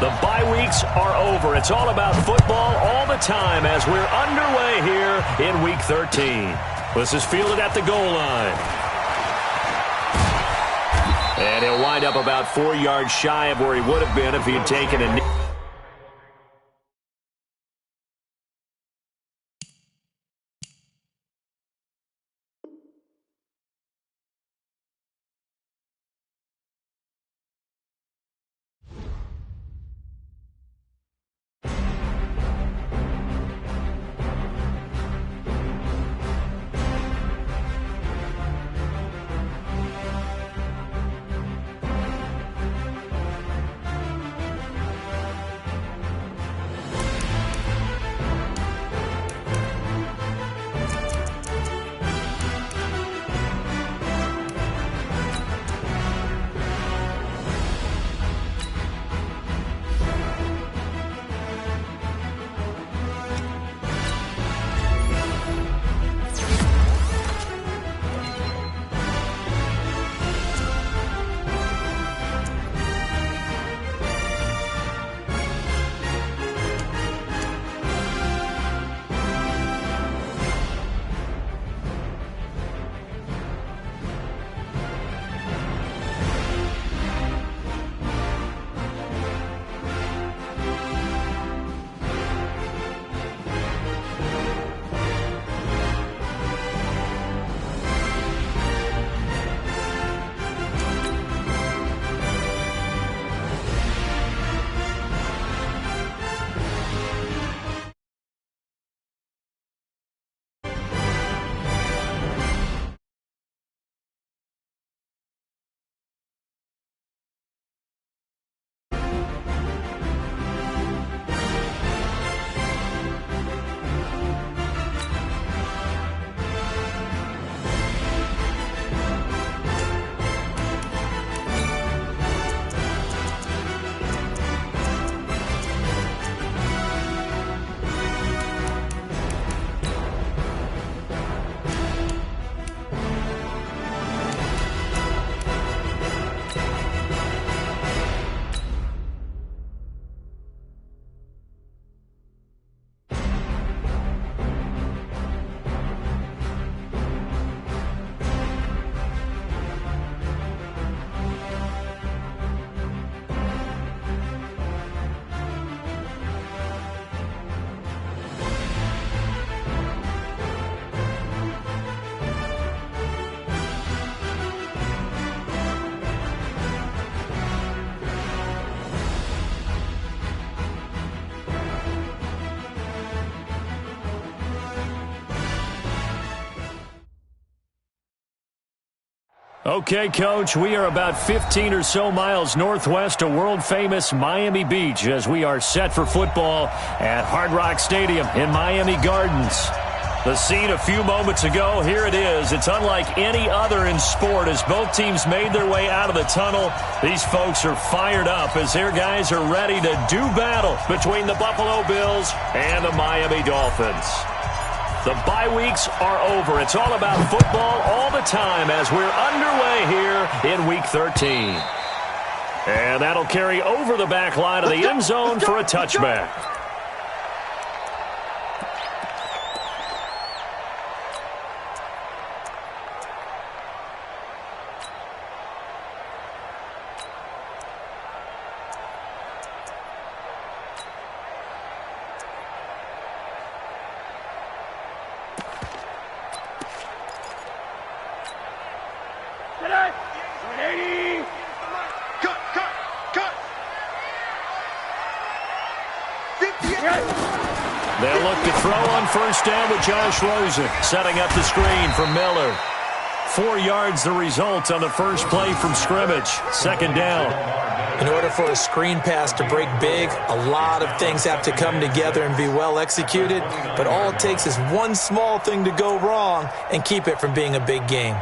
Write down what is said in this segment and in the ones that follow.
The bye weeks are over. It's all about football all the time as we're underway here in Week 13. This is fielded at the goal line. And he'll wind up about 4 yards shy of where he would have been if he had taken a knee. Okay, Coach, we are about 15 or so miles northwest of world-famous Miami Beach as we are set for football at Hard Rock Stadium in Miami Gardens. The scene a few moments ago, here it is. It's unlike any other in sport as both teams made their way out of the tunnel. These folks are fired up as their guys are ready to do battle between the Buffalo Bills and the Miami Dolphins. The bye weeks are over. It's all about football all the time as we're underway here in Week 13. And that'll carry over the back line of the end zone for a touchback. They'll look to throw on first down with Josh Rosen, setting up the screen for Miller. 4 yards the result on the first play from scrimmage. Second down. In order for a screen pass to break big, a lot of things have to come together and be well executed, but all it takes is one small thing to go wrong and keep it from being a big game.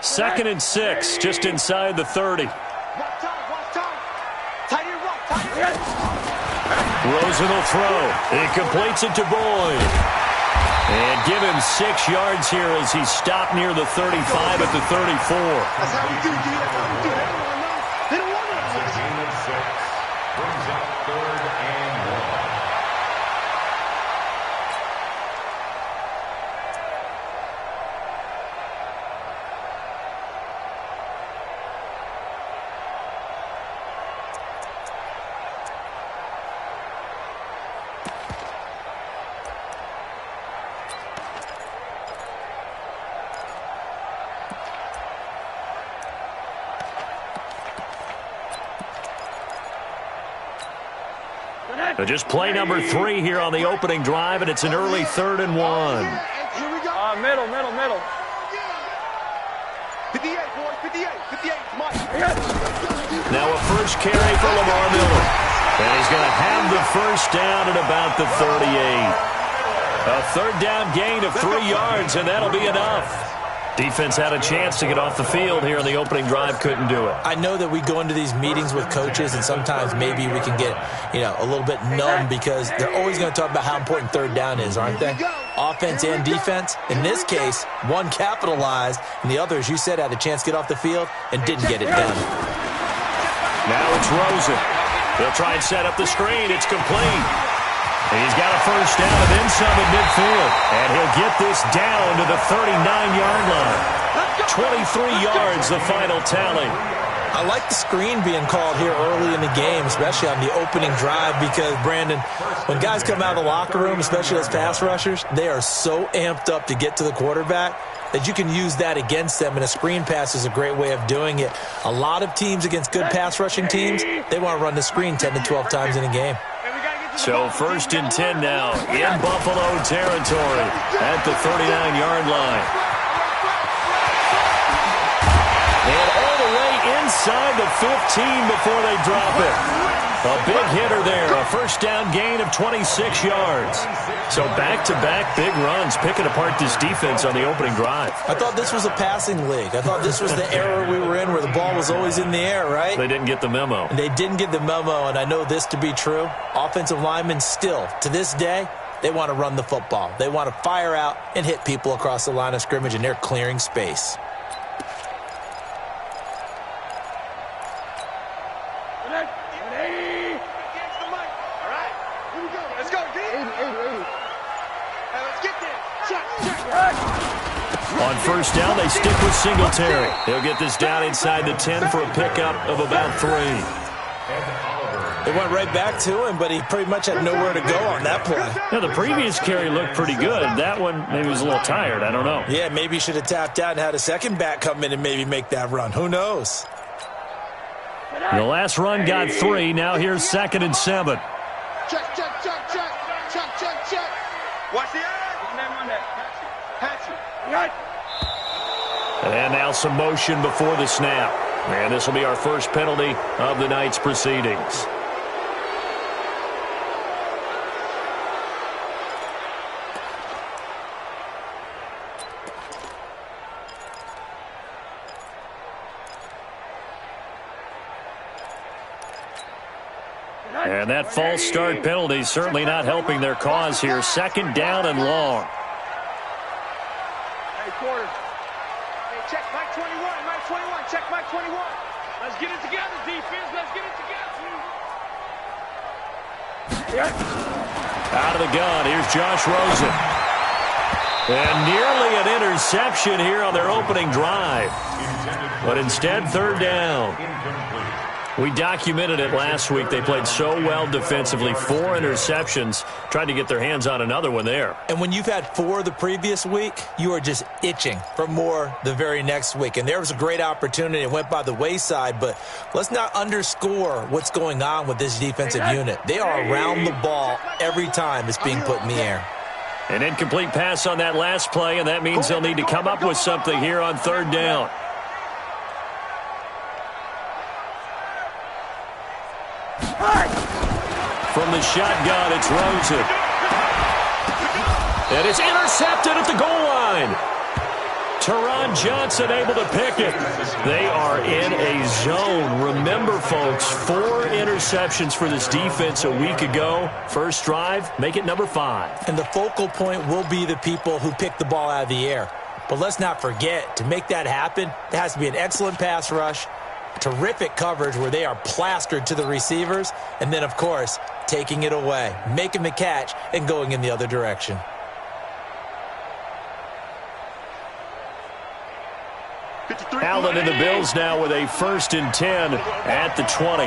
Second and 6, just inside the 30. Rosen will throw. He completes it to Boyd. And give him 6 yards here as he stopped near the 35 at the 34. That's how we do, D. That's how we do. They don't want to. Gain of 6 brings up 3rd and 1. Just play number 3 here on the opening drive, and it's an early 3rd and 1. Here we go. Middle. 58, boys. 58. Mike. Now a first carry for Lamar Miller. And he's going to have the first down at about the 38. A 3rd down gain of 3 yards, and that'll be enough. Defense had a chance to get off the field here on the opening drive, couldn't do it. I know that we go into these meetings with coaches, and sometimes maybe we can get, a little bit numb because they're always going to talk about how important 3rd down is, aren't they? Offense and defense. In this case, one capitalized, and the other, as you said, had a chance to get off the field and didn't get it done. Now it's Rosen. They'll try and set up the screen. It's complete. And he's got a first down and then some at midfield. And he'll get this down to the 39-yard line. 23 yards, the final tally. I like the screen being called here early in the game, especially on the opening drive, because, Brandon, when guys come out of the locker room, especially as pass rushers, they are so amped up to get to the quarterback that you can use that against them, and a screen pass is a great way of doing it. A lot of teams against good pass rushing teams, they want to run the screen 10 to 12 times in a game. So 1st and 10 now in Buffalo territory at the 39-yard line. And all the way inside the 15 before they drop it. A big hitter there, a first down gain of 26 yards. So back-to-back big runs, picking apart this defense on the opening drive. I thought this was a passing league. I thought this was the era we were in where the ball was always in the air, right? They didn't get the memo. And they didn't get the memo, and I know this to be true. Offensive linemen still, to this day, they want to run the football. They want to fire out and hit people across the line of scrimmage, and they're clearing space. On first down, they stick with Singletary. They'll get this down inside the 10 for a pickup of about 3. They went right back to him, but he pretty much had nowhere to go on that play. Now, the previous carry looked pretty good. That one maybe was a little tired. I don't know. Yeah, maybe he should have tapped out and had a second back come in and maybe make that run. Who knows? The last run got 3. Now here's 2nd and 7. Check. Watch the eye. And now some motion before the snap. And this will be our first penalty of the night's proceedings. And that false start penalty certainly not helping their cause here. 2nd down and long. Hey, quarter. Hey, check Mike 21. Mike 21. Check Mike 21. Let's get it together, defense. Let's get it together. Out of the gun. Here's Josh Rosen. And nearly an interception here on their opening drive. But instead, 3rd down. We documented it last week. They played so well defensively. 4 interceptions. Tried to get their hands on another one there. And when you've had 4 the previous week, you are just itching for more the very next week. And there was a great opportunity. It went by the wayside, but let's not underscore what's going on with this defensive unit. They are around the ball every time it's being put in the air. An incomplete pass on that last play, and that means they'll need to come up with something here on 3rd down. From the shotgun, it's Rosen. And it's intercepted at the goal line. Teron Johnson able to pick it. They are in a zone. Remember, folks, 4 interceptions for this defense a week ago. First drive, make it number 5. And the focal point will be the people who pick the ball out of the air. But let's not forget, to make that happen, there has to be an excellent pass rush, terrific coverage where they are plastered to the receivers, and then, of course, taking it away, making the catch, and going in the other direction. Allen and the Bills now with a 1st and 10 at the 20.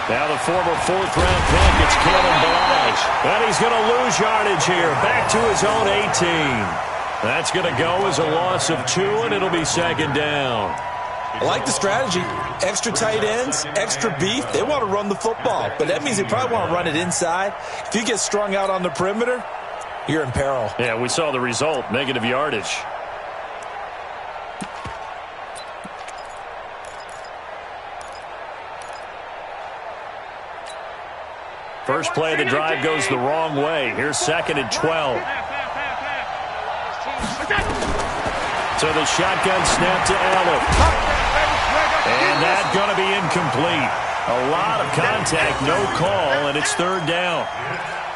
Now the former 4th-round pick, it's Kalen Ballage. And he's going to lose yardage here, back to his own 18. That's going to go as a loss of 2, and it'll be 2nd down. I like the strategy. Extra tight ends, extra beef. They want to run the football, but that means they probably want to run it inside. If you get strung out on the perimeter, you're in peril. Yeah, we saw the result, negative yardage. First play of the drive goes the wrong way. Here's 2nd and 12. So the shotgun snap to Allen. And that's going to be incomplete. A lot of contact, no call, and it's 3rd down.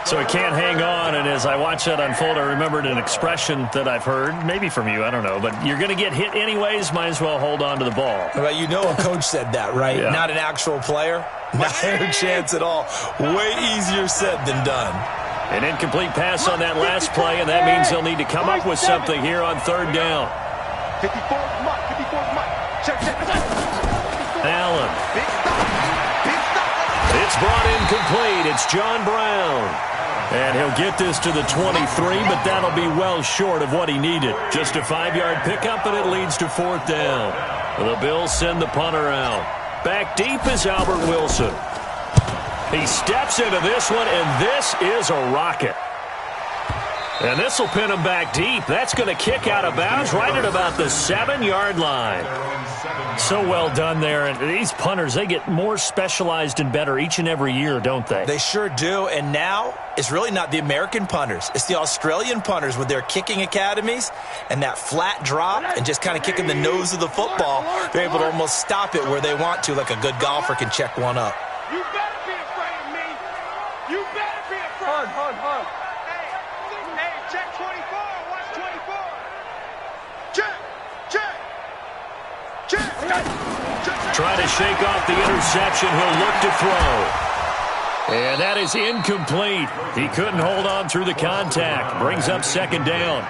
So he can't hang on, and as I watch that unfold, I remembered an expression that I've heard, maybe from you, I don't know, but you're going to get hit anyways, might as well hold on to the ball. Well, you know a coach said that, right? Yeah. Not an actual player. Not a chance at all. Way easier said than done. An incomplete pass on that last play, and that means they'll need to come up with something here on 3rd down. 54 Mike. Check. Allen. It's brought in complete. It's John Brown. And he'll get this to the 23, but that'll be well short of what he needed. Just a 5-yard pickup, and it leads to 4th down. The Bills send the punter out. Back deep is Albert Wilson. He steps into this one, and this is a rocket. And this will pin him back deep. That's going to kick out of bounds right at about the 7-yard line. So well done there. And these punters, they get more specialized and better each and every year, don't they? They sure do. And now it's really not the American punters. It's the Australian punters with their kicking academies and that flat drop and just kind of kicking the nose of the football. They're able to almost stop it where they want to, like a good golfer can check one up. You better be afraid of me. You better be afraid. Hard. Hey, check 24. Watch 24. Check. Trying to shake off the interception. He'll look to throw. And that is incomplete. He couldn't hold on through the contact. Brings up 2nd down.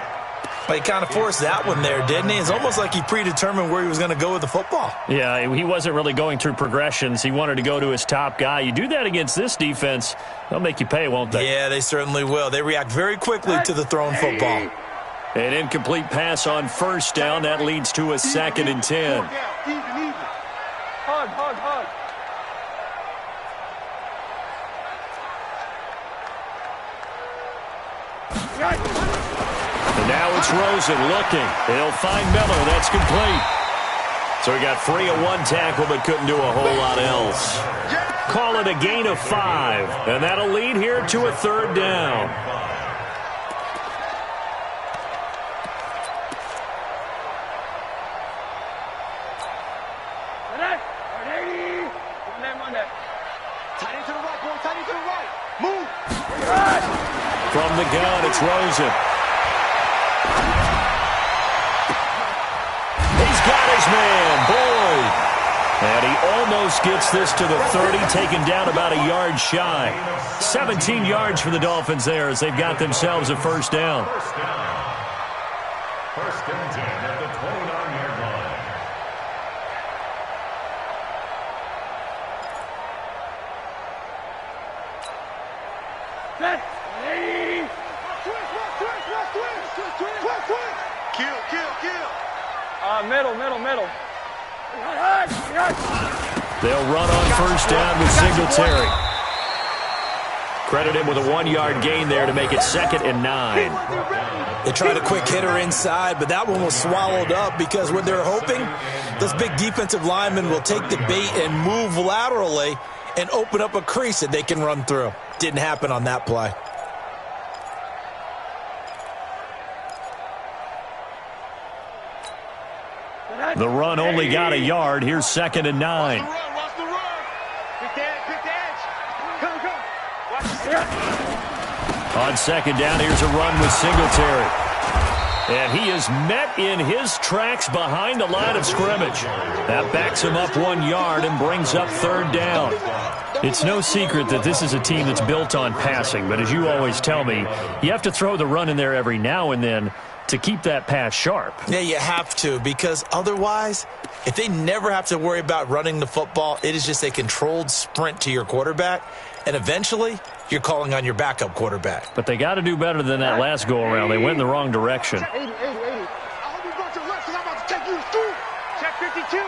But he kind of forced that one there, didn't he? It's almost like he predetermined where he was going to go with the football. Yeah, he wasn't really going through progressions. He wanted to go to his top guy. You do that against this defense, they'll make you pay, won't they? Yeah, they certainly will. They react very quickly to the thrown football. An incomplete pass on 1st down. That leads to a 2nd and 10. Even. Hard. And now it's Rosen looking. He'll find Miller. That's complete. So he got free of 1 tackle but couldn't do a whole lot else. Call it a gain of 5. And that'll lead here to a 3rd down. From the gun, it's Rosen. He's got his man, Boyd. And he almost gets this to the 30, taken down about a yard shy. 17 yards for the Dolphins there as they've got themselves a 1st down. 1st and 10 at the 29-yard line. Middle. They'll run on 1st down with Singletary. Credit him with a 1-yard gain there to make it 2nd and 9. They tried a quick hitter inside, but that one was swallowed up because what they're hoping, those big defensive linemen will take the bait and move laterally and open up a crease that they can run through. Didn't happen on that play. The run only got a yard. Here's 2nd and 9. Watch the run. Pick the edge. Come. Watch the edge. On 2nd down, here's a run with Singletary. And he is met in his tracks behind the line of scrimmage. That backs him up 1 yard and brings up 3rd down. It's no secret that this is a team that's built on passing, but as you always tell me, you have to throw the run in there every now and then to keep that pass sharp. Yeah, you have to, because otherwise, if they never have to worry about running the football, it is just a controlled sprint to your quarterback, and eventually you're calling on your backup quarterback. But they got to do better than that last go-around. They went in the wrong direction. 80. I hope you got your left, because I'm about to take you to school. Check 52.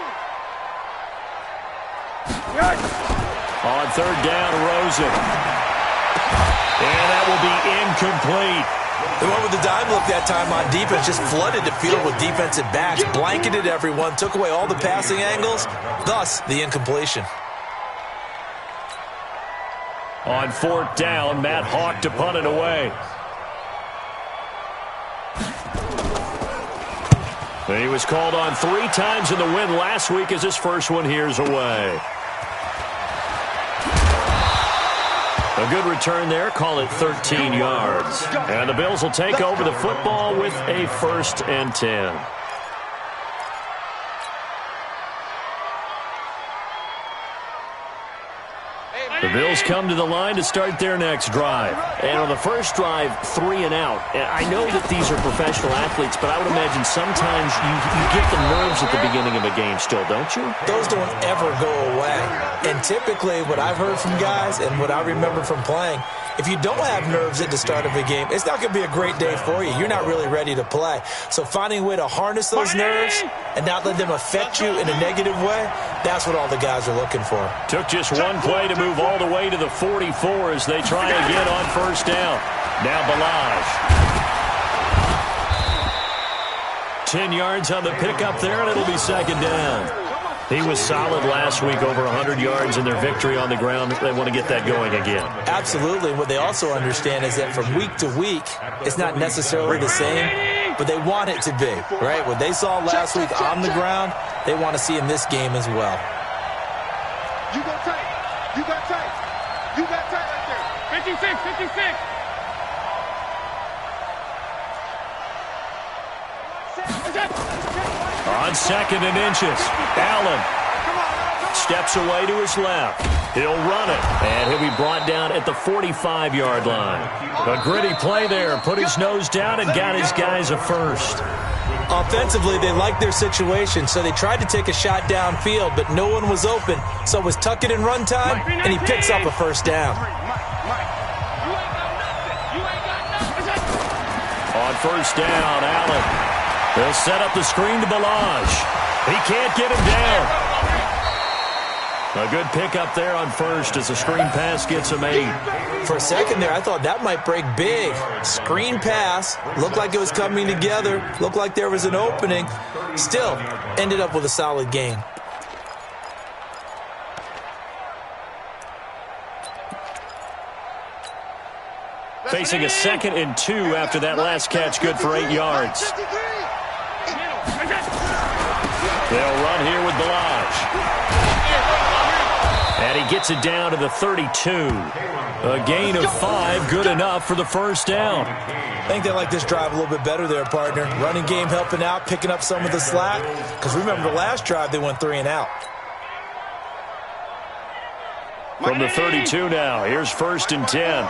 On 3rd down, Rosen. And that will be incomplete. They went with the dime look that time on defense, just flooded the field with defensive backs, blanketed everyone, took away all the passing angles, thus the incompletion. On 4th down, Matt Hawk to punt it away. He was called on 3 times in the win last week as his first one here's away. A good return there. Call it 13 yards. And the Bills will take over the football with a 1st and 10. The Bills come to the line to start their next drive. And on the first drive, 3 and out. And I know that these are professional athletes, but I would imagine sometimes you get the nerves at the beginning of a game still, don't you? Those don't ever go away. And typically what I've heard from guys and what I remember from playing, if you don't have nerves at the start of a game, it's not going to be a great day for you. You're not really ready to play. So finding a way to harness those nerves and not let them affect you in a negative way, that's what all the guys are looking for. Took just 1 play to move all the way to the 44 as they try again on 1st down. Now Balaj. 10 yards on the pickup there, and it'll be 2nd down. He was solid last week, over 100 yards in their victory on the ground. They want to get that going again. Absolutely. What they also understand is that from week to week, it's not necessarily the same, but they want it to be, right? What they saw last week on the ground, they want to see in this game as well. You got tight. You got tight. You got tight right there. 56. On 2nd and inches, Allen steps away to his left. He'll run it, and he'll be brought down at the 45-yard line. A gritty play there, put his nose down and got his guys a 1st. Offensively, they liked their situation, so they tried to take a shot downfield, but no one was open. So it was tuck it in run time, and he picks up a 1st down. On 1st down, Allen. They'll set up the screen to Balaj. He can't get him down. A good pickup there on 1st as the screen pass gets him 8. For a second there, I thought that might break big. Screen pass. Looked like it was coming together. Looked like there was an opening. Still, ended up with a solid gain. Facing a 2nd and 2 after that last catch, good for 8 yards. They'll run here with Balaj. And he gets it down to the 32. A gain of 5, good enough for the 1st down. I think they like this drive a little bit better there, partner. Running game helping out, picking up some of the slack. Because remember, the last drive, they went 3 and out. From the 32 now, here's 1st and 10.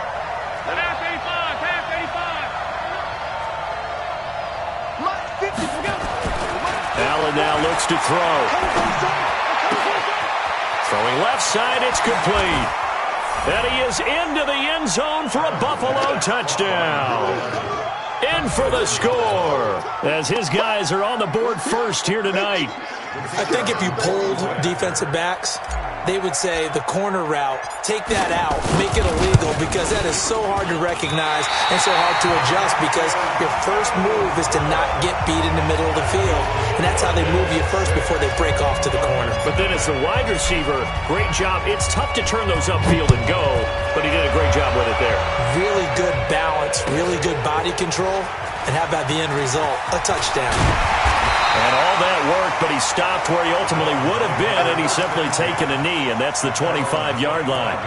Allen now looks to throw. Throwing left side, it's complete. And he is into the end zone for a Buffalo touchdown. In for the score as his guys are on the board first here tonight. I think if you polled defensive backs, they would say the corner route, take that out, make it illegal, because that is so hard to recognize and so hard to adjust, because your first move is to not get beat in the middle of the field. And that's how they move you first before they break off to the corner. But then as the wide receiver, great job. It's tough to turn those upfield and go, but he did a great job with it there. Really good balance, really good body control, and how about the end result? A touchdown. And all that work, but he stopped where he ultimately would have been, and he's simply taken a knee, and that's the 25-yard line.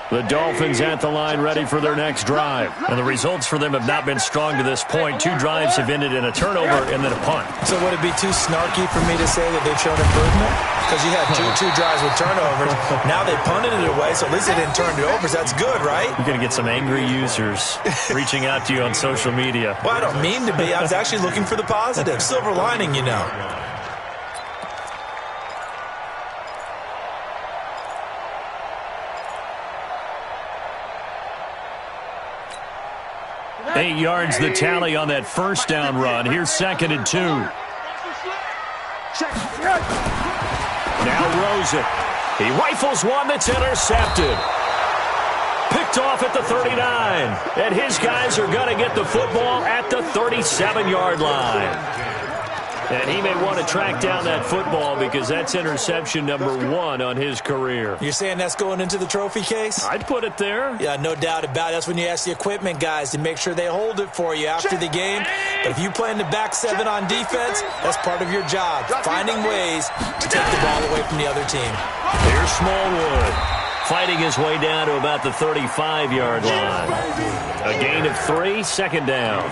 The Dolphins at the line ready for their next drive. And the results for them have not been strong to this point. 2 drives have ended in a turnover and then a punt. So would it be too snarky for me to say that they've shown improvement? Because you had two drives with turnovers. Now they punted it away, so at least they didn't turn it over. So that's good, right? You're going to get some angry users reaching out to you on social media. Well, I don't mean to be. I was actually looking for the positive. Silver lining, you know. Eight yards the tally on that first down run. Here's 2nd and 2. Now Rosen. He rifles one that's intercepted. Picked off at the 39. And his guys are going to get the football at the 37-yard line. And he may want to track down that football because that's interception number 1 on his career. You're saying that's going into the trophy case? I'd put it there. Yeah, no doubt about it. That's when you ask the equipment guys to make sure they hold it for you after the game. But if you play in the back 7 on defense, that's part of your job, finding ways to take the ball away from the other team. Here's Smallwood, fighting his way down to about the 35-yard line. A gain of 3, 2nd down.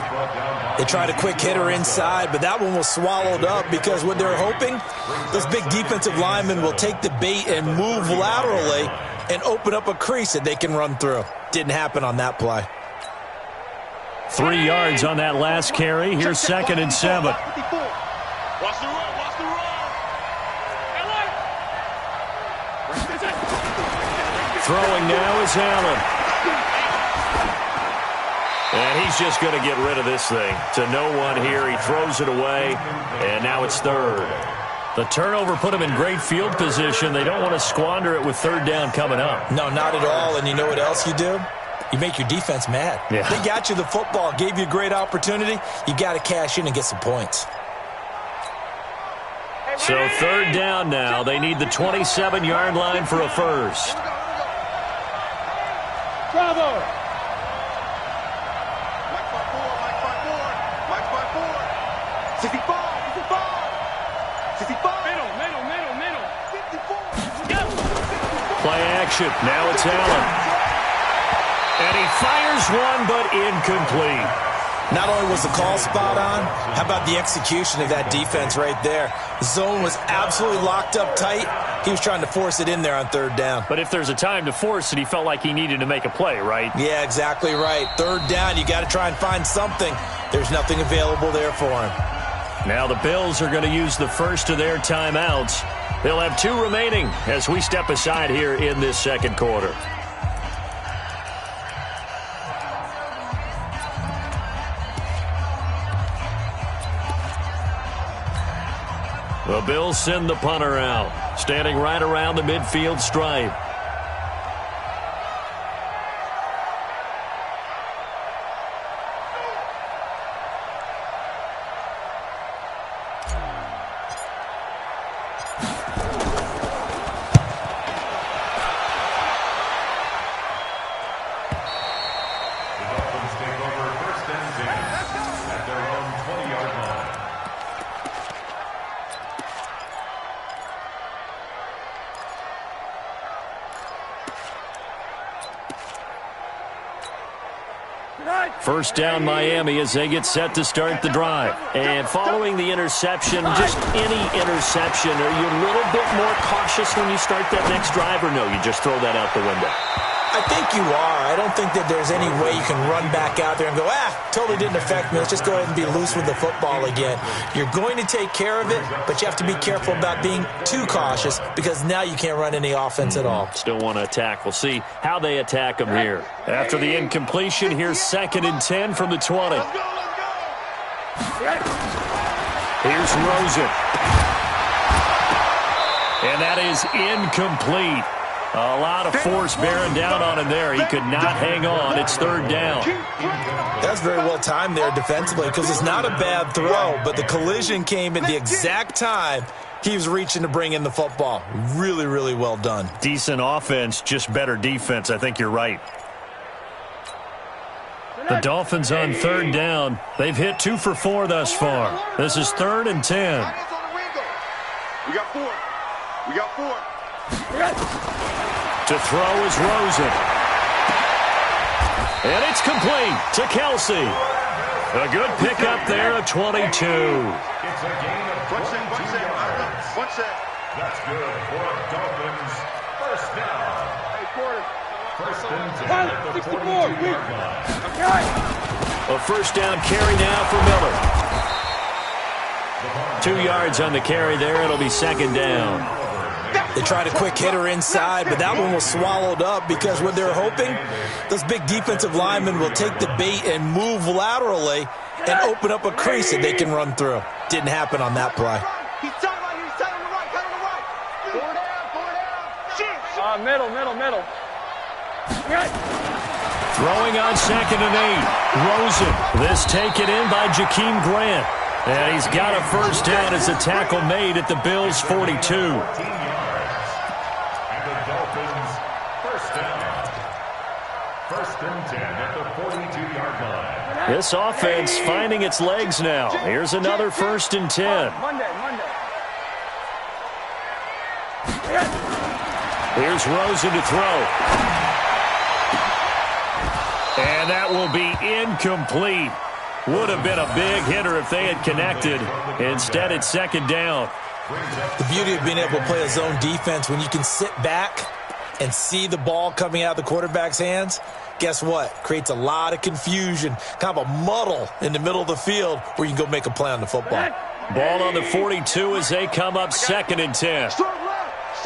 They tried a quick hitter inside, but that one was swallowed up because what they're hoping, those big defensive linemen will take the bait and move laterally and open up a crease that they can run through. Didn't happen on that play. 3 yards on that last carry. Here's 2nd and 7. Watch the run, watch the run. Throwing now is Allen. And he's just going to get rid of this thing. To no one here. He throws it away, and now it's 3rd. The turnover put him in great field position. They don't want to squander it with 3rd down coming up. No, not at all. And you know what else you do? You make your defense mad. Yeah. They got you the football, gave you a great opportunity. You got to cash in and get some points. So 3rd down now. They need the 27-yard line for a first. Bravo! Play action. Now it's Allen. And he fires one, but incomplete. Not only was the call spot on, how about the execution of that defense right there? The zone was absolutely locked up tight. He was trying to force it in there on 3rd down. But if there's a time to force it, he felt like he needed to make a play, right? Yeah, exactly right. 3rd down, you got to try and find something. There's nothing available there for him. Now the Bills are going to use the first of their timeouts. They'll have 2 remaining as we step aside here in this 2nd quarter. The Bills send the punter out, standing right around the midfield stripe. First down Miami as they get set to start the drive. And following the interception, just any interception, are you a little bit more cautious when you start that next drive, or no, you just throw that out the window? I think you are. I don't think that there's any way you can run back out there and go, totally didn't affect me. Let's just go ahead and be loose with the football again. You're going to take care of it, but you have to be careful about being too cautious because now you can't run any offense at all. Still want to attack. We'll see how they attack them here. After the incompletion, here's 2nd and 10 from the 20. Here's Rosen. And that is incomplete. A lot of force bearing down on him there. He could not hang on. It's 3rd down. That's very well timed there defensively because it's not a bad throw, but the collision came at the exact time He was reaching to bring in the football. Really, really well done. Decent offense, just better defense. I think you're right. The Dolphins on third down. They've hit 2 for 4 thus far. This is 3rd and 10. We got 4. We got 4. To throw is Rosen. And it's complete to Kelsey. A good pickup there at 22. It's a gain of 22 yards. One set. That's good for Dolphins. First down. Hey, quarter. First and 10 at the 42-yard line. A first down carry now for Miller. 2 yards on the carry there. It'll be 2nd down. They tried a quick hitter inside, but that one was swallowed up because what they're hoping, those big defensive linemen will take the bait and move laterally and open up a crease that they can run through. Didn't happen on that play. He's tight right here. He's tight on the right. Tight on the right. 4 down. Middle. Throwing on 2nd and 8. Rosen. This taken in by Jakeem Grant. And he's got a first down as a tackle made at the Bills' 42. First and 10 at the 42-yard line. This offense finding its legs now. Here's another 1st and 10. Monday. Here's Rosen to throw. And that will be incomplete. Would have been a big hitter if they had connected. Instead, it's 2nd down. The beauty of being able to play a zone defense when you can sit back and see the ball coming out of the quarterback's hands, guess what? Creates a lot of confusion, kind of a muddle in the middle of the field where you can go make a play on the football. Ball on the 42 as they come up 2nd and 10. Strong left.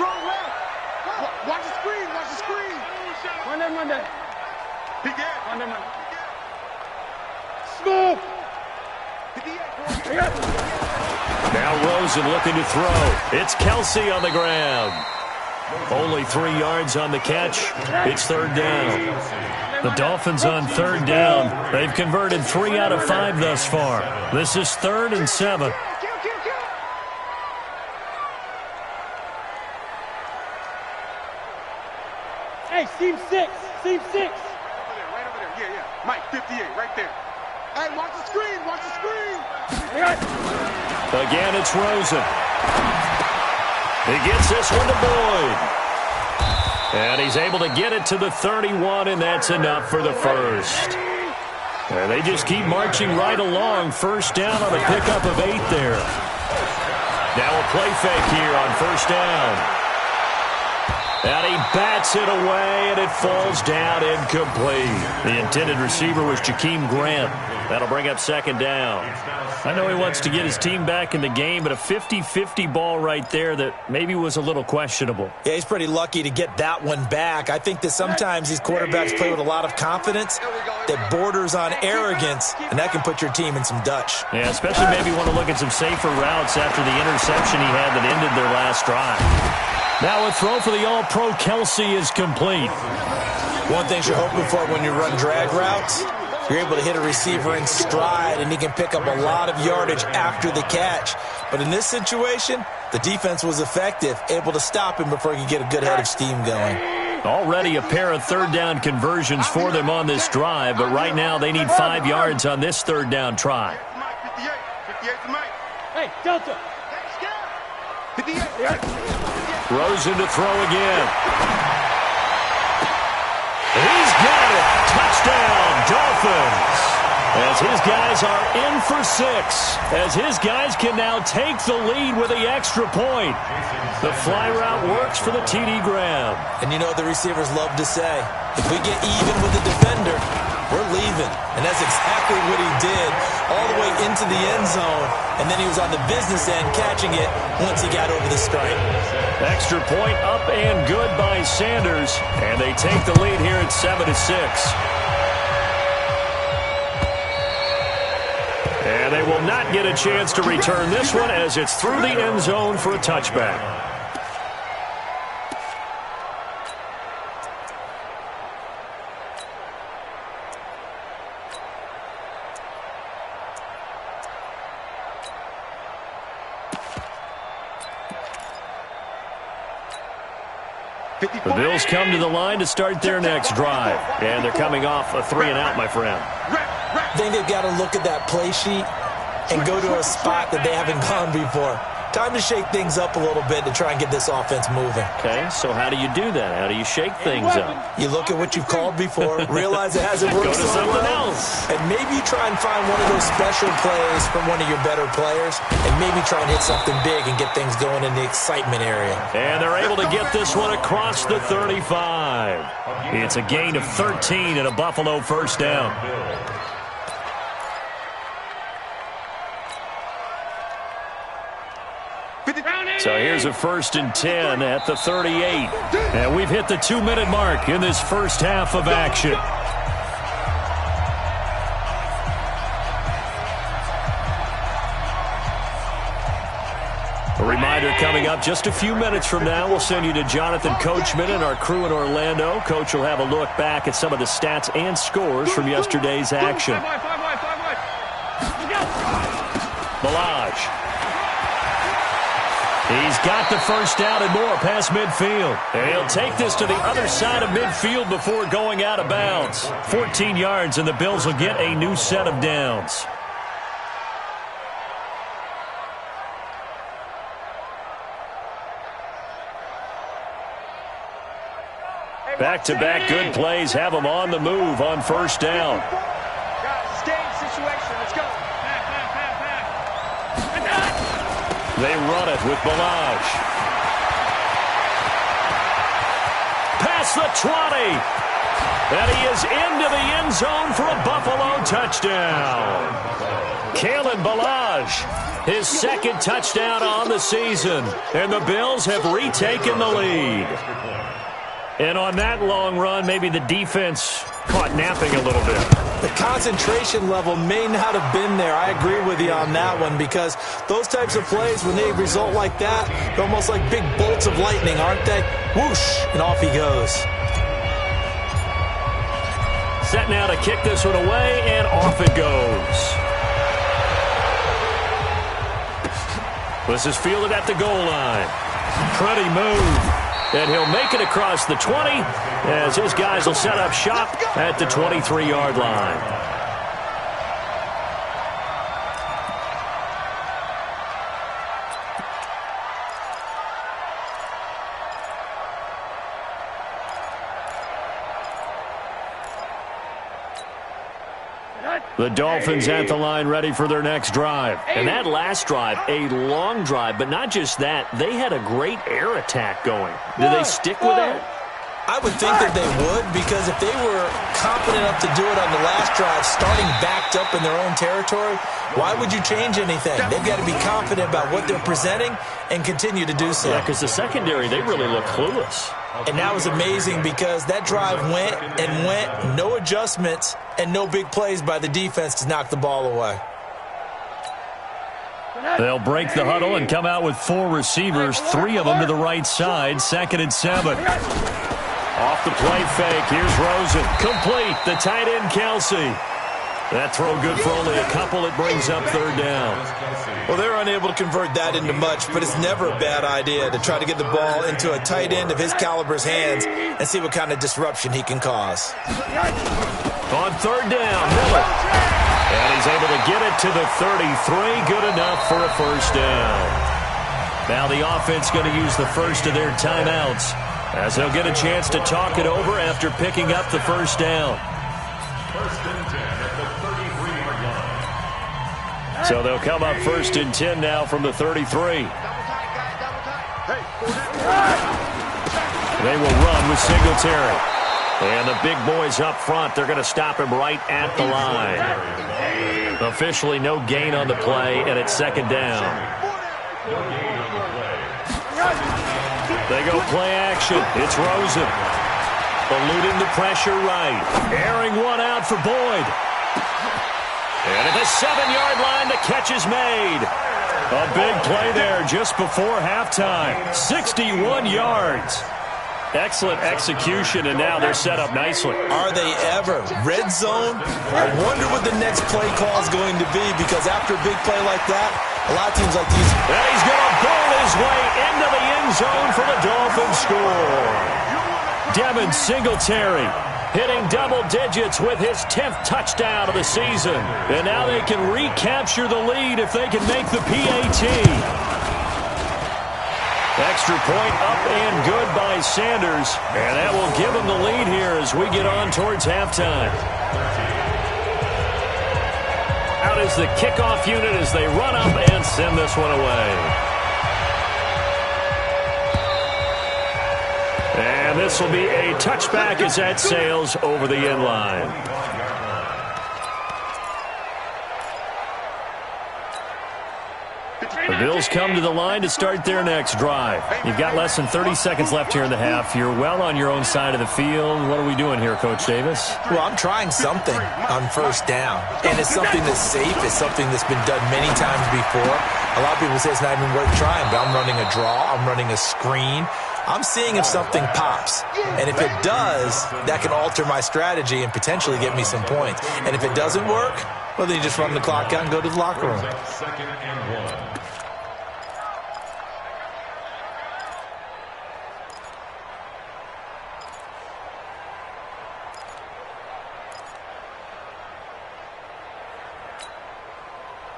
Watch the screen. Monday. Monday. Smooth. Now Rosen looking to throw. It's Kelsey on the ground. Only 3 yards on the catch. It's 3rd down. The Dolphins on 3rd down. They've converted 3 out of 5 thus far. This is 3rd and 7. Hey, seam 6. Right over there. Yeah. Mike, 58, right there. Hey, watch the screen. Again, it's Rosen. He gets this one to Boyd. And he's able to get it to the 31, and that's enough for the first. And they just keep marching right along. First down on a pickup of 8 there. Now a play fake here on first down. And he bats it away, and it falls down incomplete. The intended receiver was Jakeem Grant. That'll bring up 2nd down. I know he wants to get his team back in the game, but a 50-50 ball right there that maybe was a little questionable. Yeah, he's pretty lucky to get that one back. I think that sometimes these quarterbacks play with a lot of confidence that borders on arrogance, and that can put your team in some Dutch. Yeah, especially maybe want to look at some safer routes after the interception he had that ended their last drive. Now a throw for the All-Pro Kelsey is complete. One thing you're hoping for when you run drag routes, you're able to hit a receiver in stride, and he can pick up a lot of yardage after the catch. But in this situation, the defense was effective, able to stop him before he could get a good head of steam going. Already a pair of 3rd down conversions for them on this drive, but right now they need 5 yards on this 3rd down try. Mike, 58. 58 to Mike. Hey, Delta. 58. Rosen to throw again. He's got it. Touchdown, Dolphins. As his guys are in for 6. As his guys can now take the lead with the extra point. The fly route works for the TD Graham. And you know what the receivers love to say? If we get even with the defender, we're leaving. And that's exactly what he did all the way into the end zone. And then he was on the business end catching it once he got over the stripe. Extra point up and good by Sanders. And they take the lead here at 7-6. And they will not get a chance to return this one as it's through the end zone for a touchback. The Bills come to the line to start their next drive. And they're coming off a 3-and-out, my friend. I think they've got to look at that play sheet and go to a spot that they haven't gone before. Time to shake things up a little bit to try and get this offense moving. Okay, so how do you do that? How do you shake things up? You look at what you've called before, realize it hasn't worked so well, and maybe you try and find one of those special plays from one of your better players, and maybe try and hit something big and get things going in the excitement area. And they're able to get this one across the 35. It's a gain of 13 and a Buffalo first down. So here's a 1st and 10 at the 38. And we've hit the 2-minute mark in this first half of action. A reminder coming up just a few minutes from now. We'll send you to Jonathan Coachman and our crew in Orlando. Coach will have a look back at some of the stats and scores from yesterday's action. Balaj. He's got the first down and more past midfield. And he'll take this to the other side of midfield before going out of bounds. 14 yards, and the Bills will get a new set of downs. Back-to-back good plays have them on the move on first down. Guys, stay in situation. Let's go. They run it with Balaj. Past the 20. And he is into the end zone for a Buffalo touchdown. Kalen Balaj, his second touchdown on the season. And the Bills have retaken the lead. And on that long run, maybe the defense caught napping a little bit. The concentration level may not have been there. I agree with you on that one, because those types of plays, when they result like that, they're almost like big bolts of lightning, aren't they? Whoosh, and off he goes. Set now to kick this one away, and off it goes. This is fielded at the goal line. Pretty move. And he'll make it across the 20 as his guys will set up shop at the 23-yard line. The Dolphins at the line ready for their next drive. And that last drive, a long drive, but not just that, they had a great air attack going. Do they stick with that? I would think that they would, because if they were confident enough to do it on the last drive, starting backed up in their own territory, why would you change anything? They've got to be confident about what they're presenting and continue to do so. Yeah, because the secondary, they really look clueless. And that was amazing, because that drive went and went, no adjustments, and no big plays by the defense to knock the ball away. They'll break the huddle and come out with 4 receivers, 3 of them to the right side, 2nd and 7. Off the play fake, here's Rosen. Complete, the tight end Kelsey. That throw good for only a couple. It brings up 3rd down. Well, they're unable to convert that into much, but it's never a bad idea to try to get the ball into a tight end of his caliber's hands and see what kind of disruption he can cause. On 3rd down, Miller. And he's able to get it to the 33. Good enough for a first down. Now the offense going to use the first of their timeouts, as they'll get a chance to talk it over after picking up the first down. 1st and 10 at the 33-yard line. So they'll come up 1st and 10 now from the 33. They will run with Singletary. And the big boys up front, they're going to stop him right at the line. Officially no gain on the play, and it's 2nd down. They go play action. It's Rosen. Eluding the pressure right. Airing one out for Boyd. And at the 7-yard line, the catch is made. A big play there just before halftime. 61 yards. Excellent execution, and now they're set up nicely. Are they ever? Red zone? I wonder what the next play call is going to be, because after a big play like that, a lot of teams like these. And he's going to bowl his way into the end zone for the Dolphins score. Devin Singletary hitting double digits with his 10th touchdown of the season. And now they can recapture the lead if they can make the PAT. Extra point up and good by Sanders. And that will give them the lead here as we get on towards halftime. Out is the kickoff unit as they run up and send this one away. And this will be a touchback as that sails over the end line. The Bills come to the line to start their next drive. You've got less than 30 seconds left here in the half. You're well on your own side of the field. What are we doing here, Coach Davis? Well, I'm trying something on first down, and it's something that's safe. It's something that's been done many times before. A lot of people say it's not even worth trying, but I'm running a draw. I'm running a screen. I'm seeing if something pops. And if it does, that can alter my strategy and potentially get me some points. And if it doesn't work, well, then you just run the clock out and go to the locker room. Second and 1.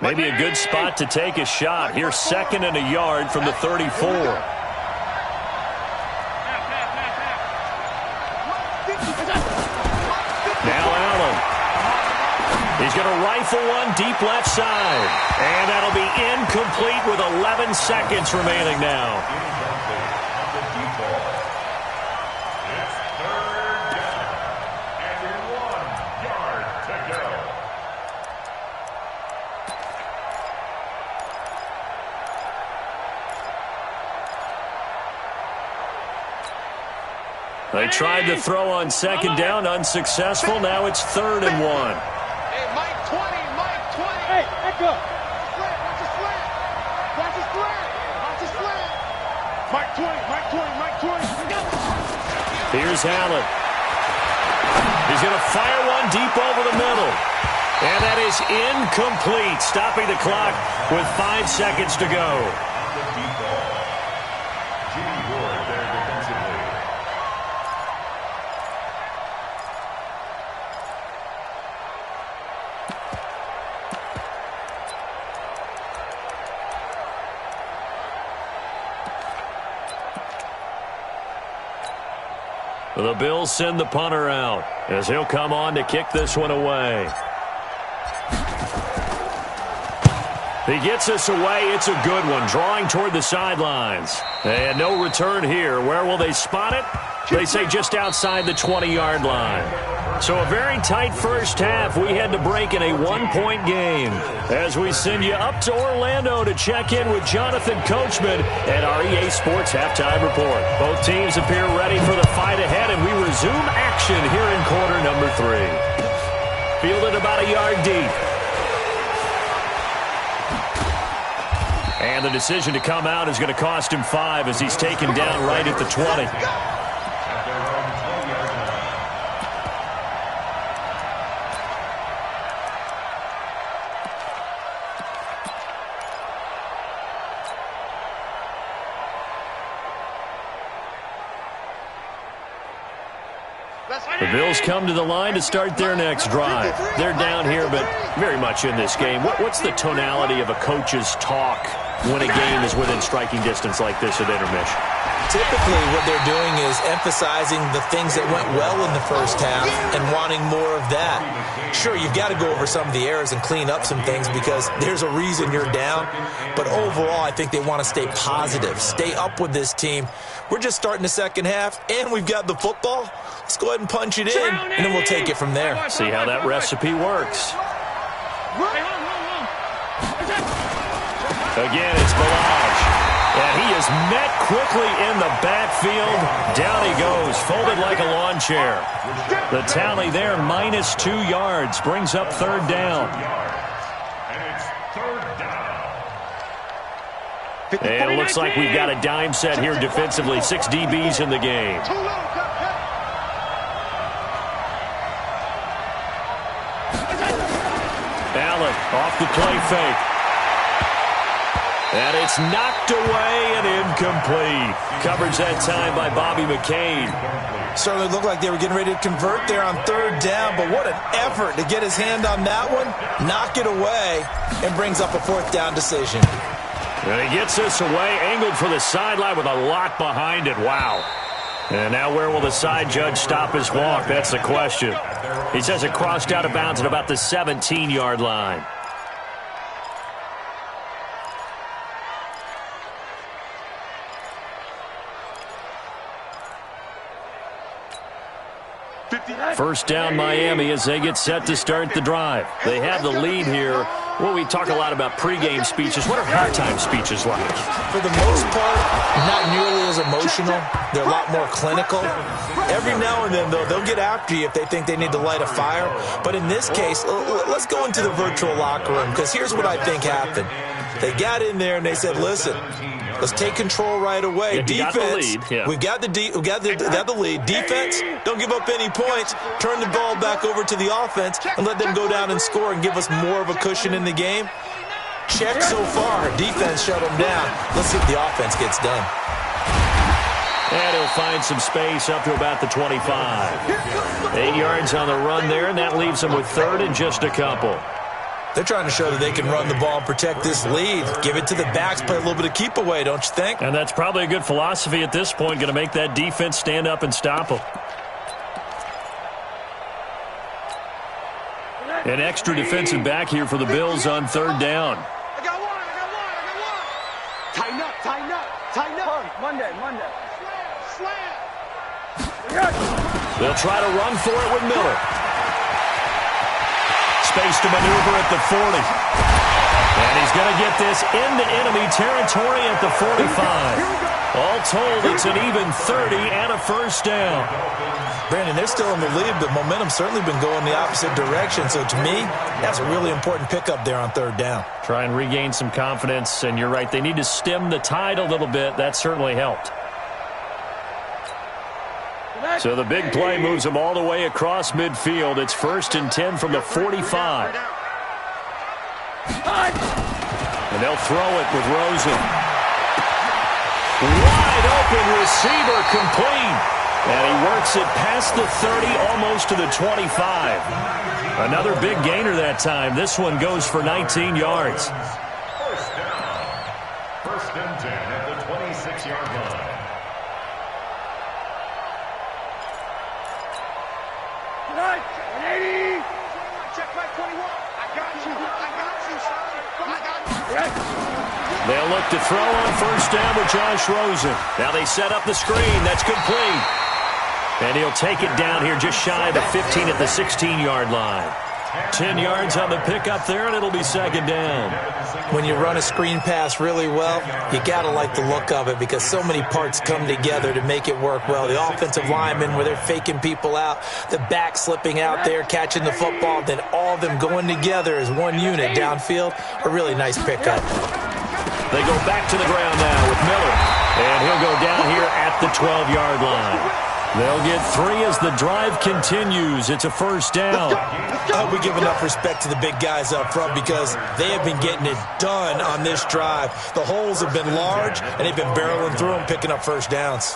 Maybe a good spot to take a shot. Here's 2nd and a yard from the 34. Now Allen. He's going to rifle one deep left side. And that'll be incomplete with 11 seconds remaining now. It's 3rd down and 1 yard to go. They tried to throw on 2nd down, unsuccessful. Now it's 3rd and 1. Hey, Mike 20, Mike 20. Hey, echo. Watch the slant. Watch the slant. Watch the slant. Mike 20, Mike 20, Mike 20. Here's Allen. He's going to fire one deep over the middle. And that is incomplete, stopping the clock with 5 seconds to go. The Bills send the punter out as he'll come on to kick this one away. He gets us away. It's a good one, drawing toward the sidelines. And no return here. Where will they spot it? They say just outside the 20-yard line. So a very tight first half. We had to break in a 1-point game as we send you up to Orlando to check in with Jonathan Coachman and our EA Sports Halftime Report. Both teams appear ready for the fight ahead, and we resume action here in quarter number 3. Fielded about a yard deep. And the decision to come out is going to cost him 5 as he's taken down right at the 20. The Bills come to the line to start their next drive. They're down here, but very much in this game. What's the tonality of a coach's talk when a game is within striking distance like this at intermission? Typically, what they're doing is emphasizing the things that went well in the first half and wanting more of that. Sure, you've got to go over some of the errors and clean up some things because there's a reason you're down. But overall, I think they want to stay positive, stay up with this team. We're just starting the second half, and we've got the football. Let's go ahead and punch it in, and then we'll take it from there. See how that recipe works. Again, it's Balaj. And he is met quickly in the backfield. Down he goes, folded like a lawn chair. The tally there, -2 yards, brings up 3rd down. And it's 3rd down. And it looks like we've got a dime set here defensively. 6 DBs in the game. Allen off the play fake. And it's knocked away and incomplete. Coverage that time by Bobby McCain. Certainly looked like they were getting ready to convert there on third down, but what an effort to get his hand on that one, knock it away, and brings up a fourth down decision. And he gets this away, angled for the sideline with a lot behind it. Wow. And now where will the side judge stop his walk? That's the question. He says it crossed out of bounds at about the 17-yard line. First down Miami as they get set to start the drive. They have the lead here. Well, we talk a lot about pregame speeches. What are halftime speeches like? For the most part, not nearly as emotional. They're a lot more clinical. Every now and then, though, they'll get after you if they think they need to light a fire. But in this case, let's go into the virtual locker room, because here's what I think happened. They got in there and they said, listen, let's take control right away. Defense, we got the lead. Defense, don't give up any points. Turn the ball back over to the offense and let them go down and score and give us more of a cushion in the game. Check so far. Defense shut them down. Let's see if the offense gets done. And he'll find some space up to about the 25. 8 yards on the run there, and that leaves him with third and just a couple. They're trying to show that they can run the ball and protect this lead. Give it to the backs, play a little bit of keep away, don't you think? And that's probably a good philosophy at this point, going to make that defense stand up and stop them. An extra defensive back here for the Bills on third down. I got one. Tighten up. Monday. Slam. They'll try to run for it with Miller. Space to maneuver at the 40. And he's going to get this into enemy territory at the 45. All told, it's an even 30 and a first down. Brandon, they're still in the lead, but momentum's certainly been going the opposite direction. So to me, that's a really important pickup there on third down. Try and regain some confidence, and you're right, they need to stem the tide a little bit. That certainly helped. So the big play moves them all the way across midfield. It's 1st and 10 from the 45. And they'll throw it with Rosen. Wide open receiver, complete. And he works it past the 30, almost to the 25. Another big gainer that time. This one goes for 19 yards. First down. 1st and 10 at the 26-yard line. Check my 21. I got you, son. They'll look to throw on first down with Josh Rosen. Now they set up the screen. That's complete. And he'll take it down here just shy of the 15 at the 16-yard line. 10 yards on the pickup there, and it'll be 2nd down. When you run a screen pass really well, you got to like the look of it because so many parts come together to make it work well. The offensive linemen, where they're faking people out, the back slipping out there, catching the football, then all of them going together as one unit downfield. A really nice pickup. They go back to the ground now with Miller. And he'll go down here at the 12-yard line. They'll get 3 as the drive continues. It's a first down. I hope we give enough respect to the big guys up front because they have been getting it done on this drive. The holes have been large, and they've been barreling through them, picking up first downs.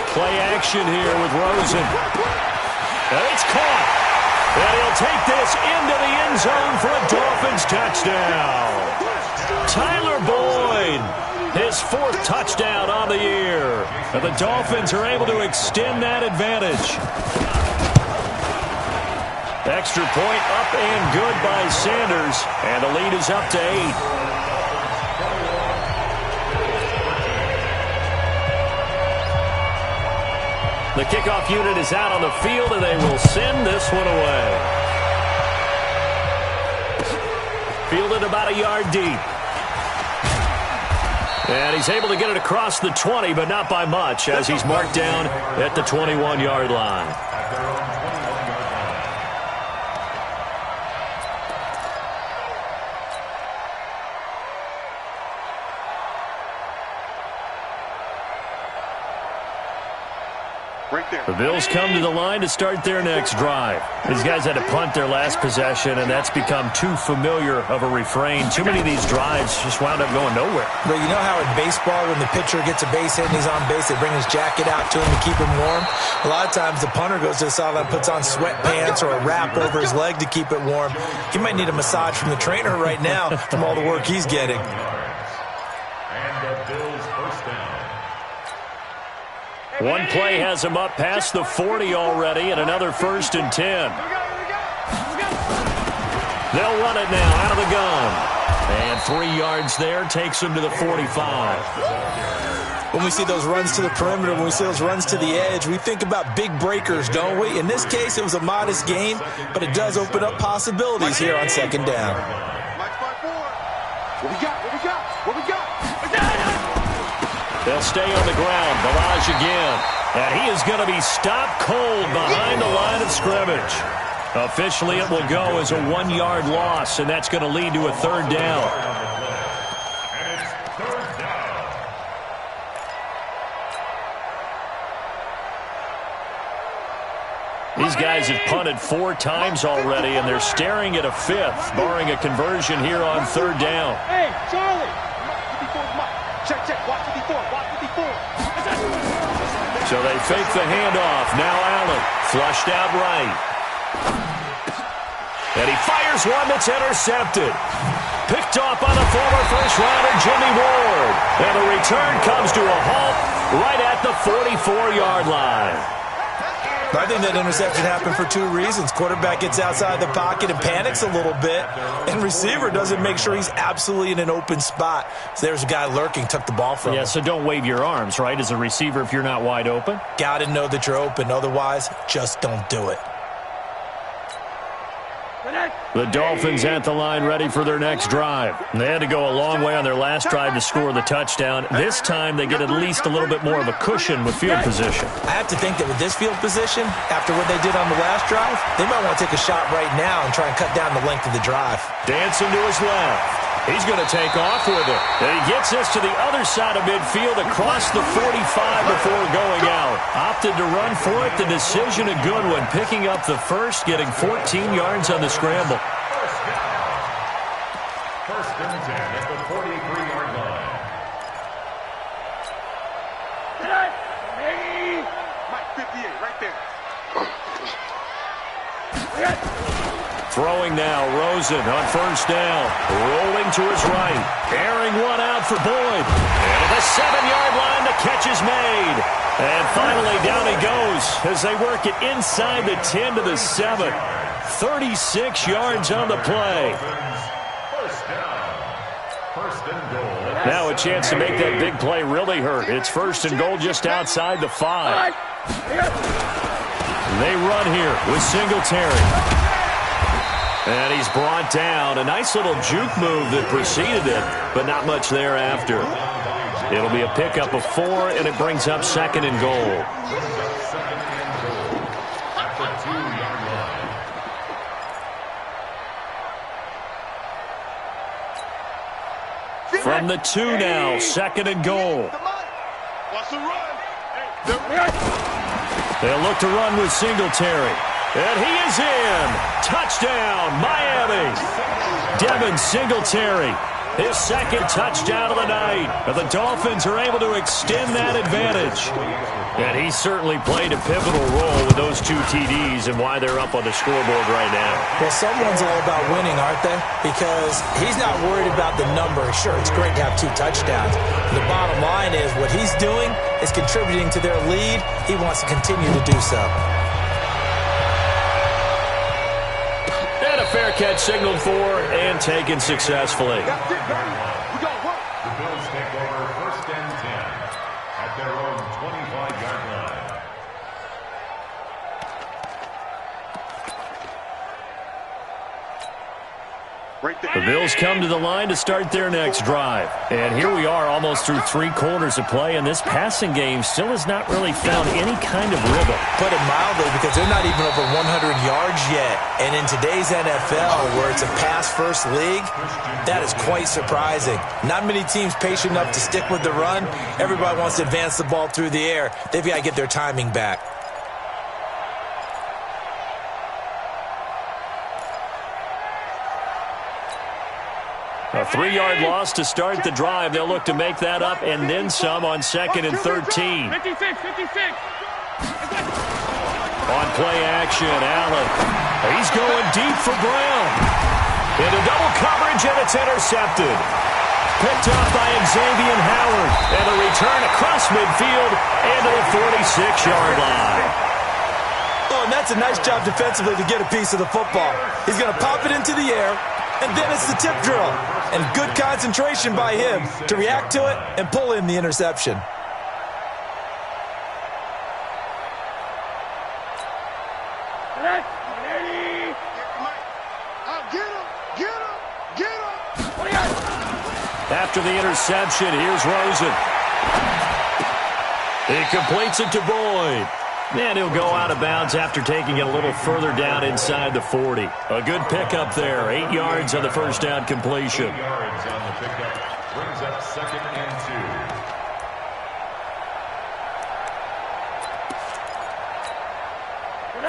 Play action here with Rosen. And it's caught. And he'll take this into the end zone for a Dolphins touchdown. Tyler Boyd, his 4th touchdown on the year. And the Dolphins are able to extend that advantage. Extra point up and good by Sanders. And the lead is up to 8. The kickoff unit is out on the field, and they will send this one away. Fielded about a yard deep. And he's able to get it across the 20, but not by much, as he's marked down at the 21-yard line. The Bills come to the line to start their next drive. These guys had to punt their last possession, and that's become too familiar of a refrain. Too many of these drives just wound up going nowhere. But you know how in baseball, when the pitcher gets a base hit and he's on base, they bring his jacket out to him to keep him warm? A lot of times the punter goes to the sideline, puts on sweatpants or a wrap over his leg to keep it warm. He might need a massage from the trainer right now from all the work he's getting. And the Bills first down. One play has him up past the 40 already, and another 1st and 10. They'll run it now out of the gun. And 3 yards there takes him to the 45. When we see those runs to the perimeter, when we see those runs to the edge, we think about big breakers, don't we? In this case, it was a modest gain, but it does open up possibilities here on 2nd down. What we got? What we got? What we got? They'll stay on the ground. Barrage again. And he is going to be stopped cold behind the line of scrimmage. Officially, it will go as a 1-yard loss, and that's going to lead to a 3rd down. And it's 3rd down. These guys have punted 4 times already, and they're staring at a 5th, barring a conversion here on 3rd down. Hey, Charlie! Check, check. Watch 54. Watch 54. So they fake the handoff. Now Allen, flushed out right. And he fires one that's intercepted. Picked off by the former first-rounder Jimmy Ward. And the return comes to a halt right at the 44-yard line. I think that interception happened for 2 reasons. Quarterback gets outside the pocket and panics a little bit, and receiver doesn't make sure he's absolutely in an open spot. So there's a guy lurking, took the ball from him. Yeah, so don't wave your arms, right, as a receiver if you're not wide open? Got to know that you're open. Otherwise, just don't do it. The Dolphins at the line ready for their next drive. They had to go a long way on their last drive to score the touchdown. This time they get at least a little bit more of a cushion with field position. I have to think that with this field position, after what they did on the last drive, they might want to take a shot right now and try and cut down the length of the drive. Dancing to his left. He's going to take off with it. And he gets this to the other side of midfield across the 45 before going out. Opted to run for it. The decision a good one. Picking up the first, getting 14 yards on the scramble. First down. 1st and 10 at the 43-yard line. Mike 58, right there. Throwing now, Rosen on 1st down. Rolling to his right. Airing one out for Boyd. And at the 7-yard line, the catch is made. And finally, down he goes as they work it inside the 10 to the 7. 36 yards on the play. First down. 1st and goal. Now a chance to make that big play really hurt. It's 1st and goal just outside the 5. They run here with Singletary. And he's brought down. A nice little juke move that preceded it, but not much thereafter. It'll be a pickup of 4, and it brings up 2nd and goal. At the 2-yard line. From the 2 now, 2nd and goal. Watch the run. They'll look to run with Singletary. And he is in. Touchdown, Miami. Devin Singletary, his 2nd touchdown of the night. And the Dolphins are able to extend that advantage. And he certainly played a pivotal role with those 2 TDs and why they're up on the scoreboard right now. Well, someone's all about winning, aren't they? Because he's not worried about the number. Sure, it's great to have 2 touchdowns. The bottom line is what he's doing is contributing to their lead. He wants to continue to do so. Fair catch signaled for and taken successfully. That's it, baby. We got work. The Bills take over 1st and 10 at their own 25-yard line. Right there. The Bills come to the line to start their next drive. And here we are almost through 3 quarters of play, and this passing game still has not really found any kind of rhythm. Put it mildly, because they're not even over 100 yards yet. And in today's NFL, where it's a pass-first league, that is quite surprising. Not many teams patient enough to stick with the run. Everybody wants to advance the ball through the air. They've got to get their timing back. A 3-yard loss to start the drive. They'll look to make that up and then some on 2nd and 13. 56. On play action, Allen. He's going deep for Brown. Into double coverage, and it's intercepted. Picked up by Xavier Howard. And a return across midfield into the 46-yard line. Oh, and that's a nice job defensively to get a piece of the football. He's going to pop it into the air, and then it's the tip drill. And good concentration by him to react to it and pull in the interception. After the interception, here's Rosen. He completes it to Boyd. And he'll go out of bounds after taking it a little further down inside the 40. A good pickup there. 8 yards on the first down completion. 8 yards on the pickup. Brings up 2nd and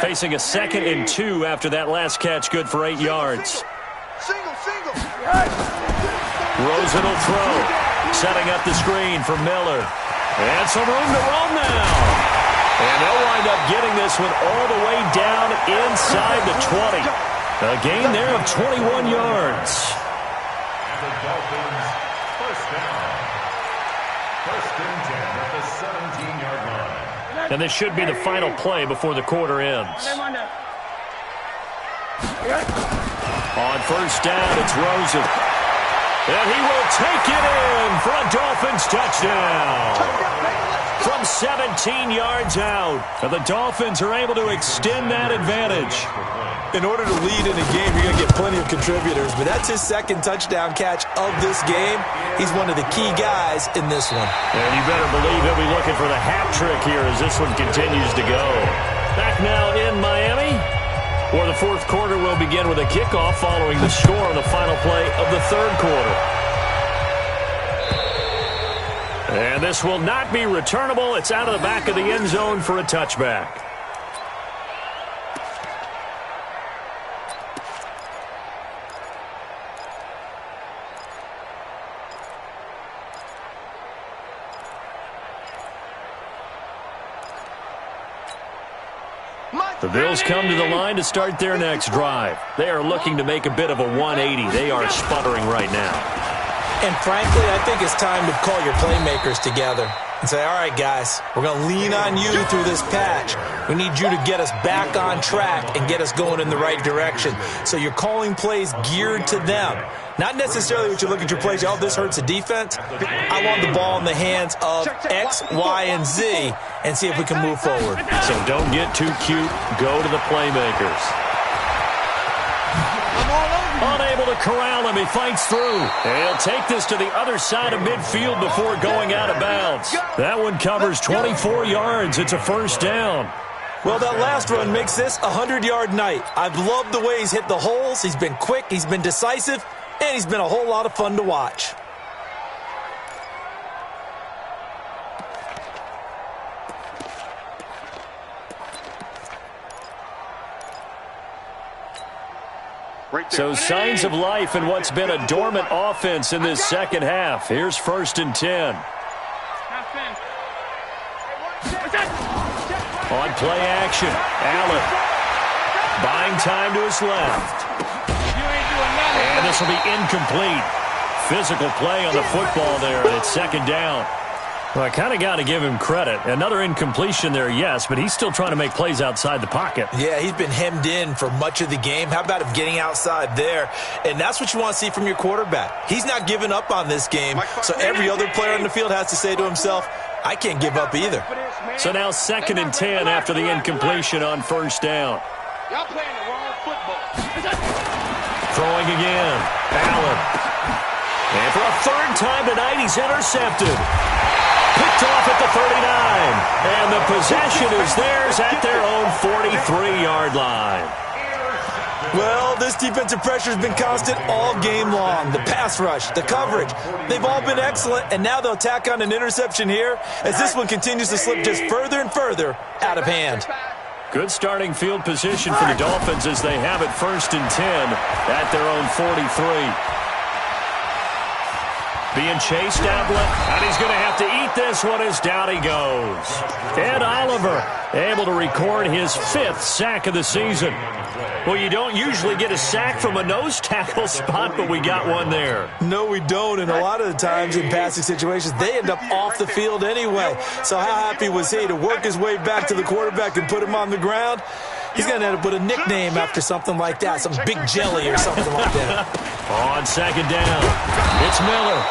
2. Facing a 2nd and 2 after that last catch. Good for 8 yards. Single. Rosen will throw. Setting up the screen for Miller. And some room to roam now. And they'll wind up getting this one all the way down inside the 20. A gain there of 21 yards. And the Dolphins first down. 1st and 10 at the 17-yard line. And this should be the final play before the quarter ends. On first down, it's Rosen. And he will take it in for a Dolphins touchdown. From 17 yards out, and the Dolphins are able to extend that advantage. In order to lead in a game, you're going to get plenty of contributors, but that's his 2nd touchdown catch of this game. He's one of the key guys in this one. And you better believe he'll be looking for the hat trick here as this one continues to go. Back now in Miami, where the 4th quarter will begin with a kickoff following the score on the final play of the 3rd quarter. And this will not be returnable. It's out of the back of the end zone for a touchback. The Bills come to the line to start their next drive. They are looking to make a bit of a 180. They are sputtering right now. And frankly, I think it's time to call your playmakers together and say, all right, guys, we're going to lean on you through this patch. We need you to get us back on track and get us going in the right direction. So you're calling plays geared to them. Not necessarily what you look at your plays, oh, this hurts the defense. I want the ball in the hands of X, Y, and Z and see if we can move forward. So don't get too cute. Go to the playmakers. Unable to corral him. He fights through. And he'll take this to the other side of midfield before going out of bounds. That one covers 24 yards. It's a first down. Well, that last run makes this a 100-yard night. I've loved the way he's hit the holes. He's been quick. He's been decisive. And he's been a whole lot of fun to watch. So signs of life in what's been a dormant offense in this second half. Here's 1st and 10. On play action, Allen buying time to his left. And this will be incomplete. Physical play on the football there, and it's 2nd down. Well, I kind of got to give him credit. Another incompletion there, yes, but he's still trying to make plays outside the pocket. Yeah, he's been hemmed in for much of the game. How about him getting outside there? And that's what you want to see from your quarterback. He's not giving up on this game, so every other player on the field has to say to himself, I can't give up either. So now 2nd and 10 after the incompletion on first down. Y'all playing the wrong football. Throwing again. Allen. And for a 3rd time tonight, he's intercepted. Picked off at the 39. And the possession is theirs at their own 43-yard line. Well, this defensive pressure has been constant all game long. The pass rush, the coverage, they've all been excellent, and now they'll tack on an interception here as this one continues to slip just further and further out of hand. Good starting field position for the Dolphins as they have it 1st and 10 at their own 43. Being chased out left, and he's going to have to eat this one as down he goes. Ed Oliver able to record his 5th sack of the season. Well, you don't usually get a sack from a nose tackle spot, but we got one there. No, we don't, and a lot of the times in passing situations, they end up off the field anyway. So how happy was he to work his way back to the quarterback and put him on the ground? He's going to end up with a nickname after something like that, some Big Jelly or something like that. On second down, it's Miller.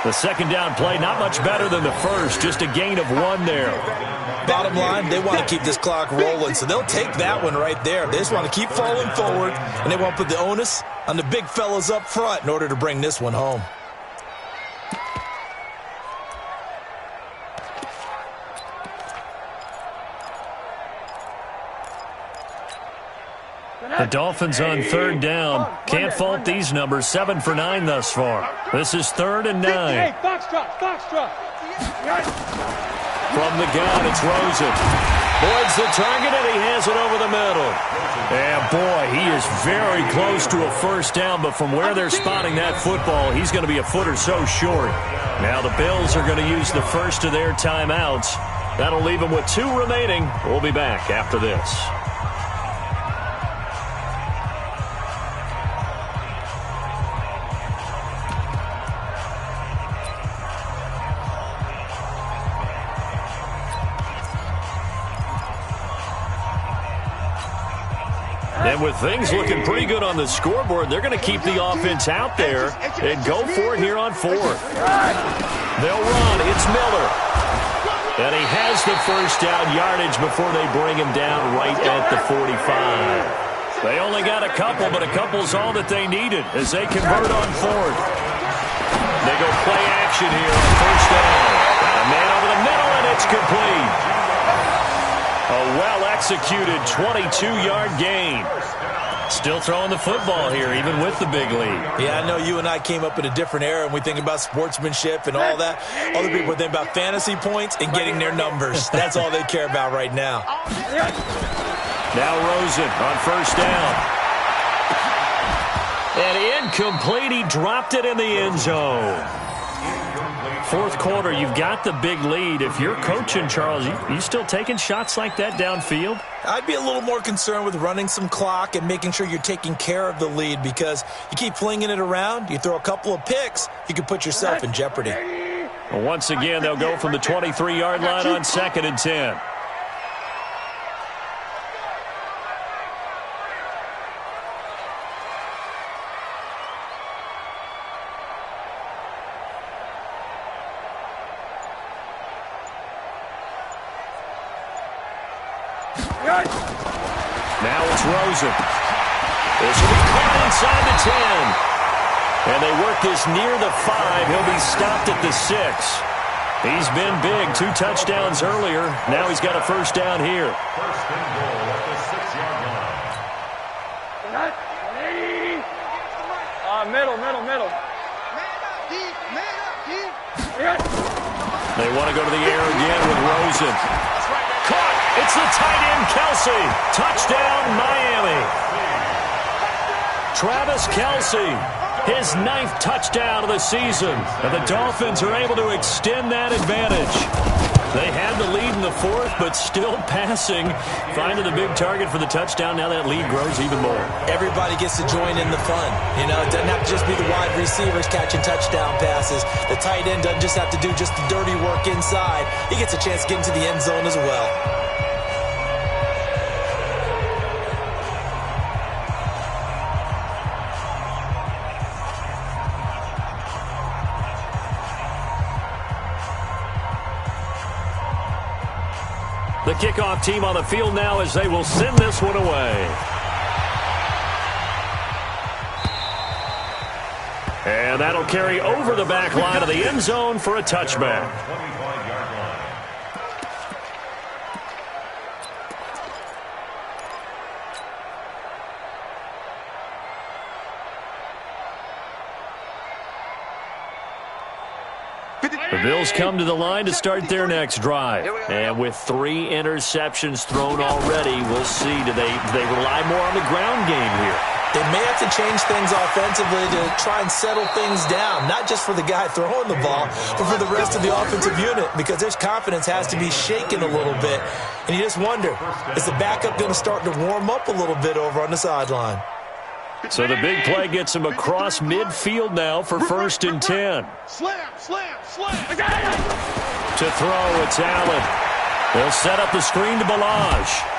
The second down play, not much better than the first, just a gain of 1 there. Bottom line, they want to keep this clock rolling, so they'll take that one right there. They just want to keep falling forward, and they want to put the onus on the big fellas up front in order to bring this one home. The Dolphins on third down. Can't fault these numbers. 7 for 9 thus far. This is 3rd and 9. Hey, foxtrot. From the gun, it's Rosen. Boyd's the target, and he has it over the middle. And, boy, he is very close to a first down, but from where they're spotting that football, he's going to be a foot or so short. Now the Bills are going to use the first of their timeouts. That'll leave them with 2 remaining. We'll be back after this. And with things looking pretty good on the scoreboard, they're going to keep the offense out there and go for it here on 4th. They'll run. It's Miller. And he has the first down yardage before they bring him down right at the 45. They only got a couple, but a couple's all that they needed as they convert on 4th. They go play action here on first down. Got a man over the middle, and it's complete. A well-executed 22-yard gain. Still throwing the football here, even with the big lead. Yeah, I know you and I came up in a different era, and we think about sportsmanship and all that. Other people think about fantasy points and getting their numbers. That's all they care about right now. Now Rosen on first down. And incomplete. He dropped it in the end zone. 4th quarter, you've got the big lead. If you're coaching, Charles, you still taking shots like that downfield? I'd be a little more concerned with running some clock and making sure you're taking care of the lead, because you keep flinging it around, you throw a couple of picks, you can put yourself in jeopardy. Well, once again, they'll go from the 23-yard line on 2nd and 10. Now it's Rosen. This will be caught inside the 10. And they work this near the 5. He'll be stopped at the 6. He's been big. 2 touchdowns earlier. Now he's got a first down here. First and goal at the 6-yard line. Middle. They want to go to the air again with Rosen. Caught. It's the tight end, Kelsey. Touchdown, Miami. Travis Kelsey, his 9th touchdown of the season. And the Dolphins are able to extend that advantage. They had the lead in the 4th, but still passing. Finding the big target for the touchdown. Now that lead grows even more. Everybody gets to join in the fun. You know, it doesn't have to just be the wide receivers catching touchdown passes. The tight end doesn't just have to do just the dirty work inside. He gets a chance to get into the end zone as well. The kickoff team on the field now as they will send this one away. And that'll carry over the back line of the end zone for a touchback. 25-yard line. The Bills come to the line to start their next drive. And with 3 interceptions thrown already, we'll see. Do they rely more on the ground game here? They may have to change things offensively to try and settle things down, not just for the guy throwing the ball, but for the rest of the offensive unit, because their confidence has to be shaken a little bit. And you just wonder, is the backup going to start to warm up a little bit over on the sideline? So the big play gets him across midfield now for 1st and 10. Slam, slam, slam. To throw, it's Allen. They'll set up the screen to Balaj.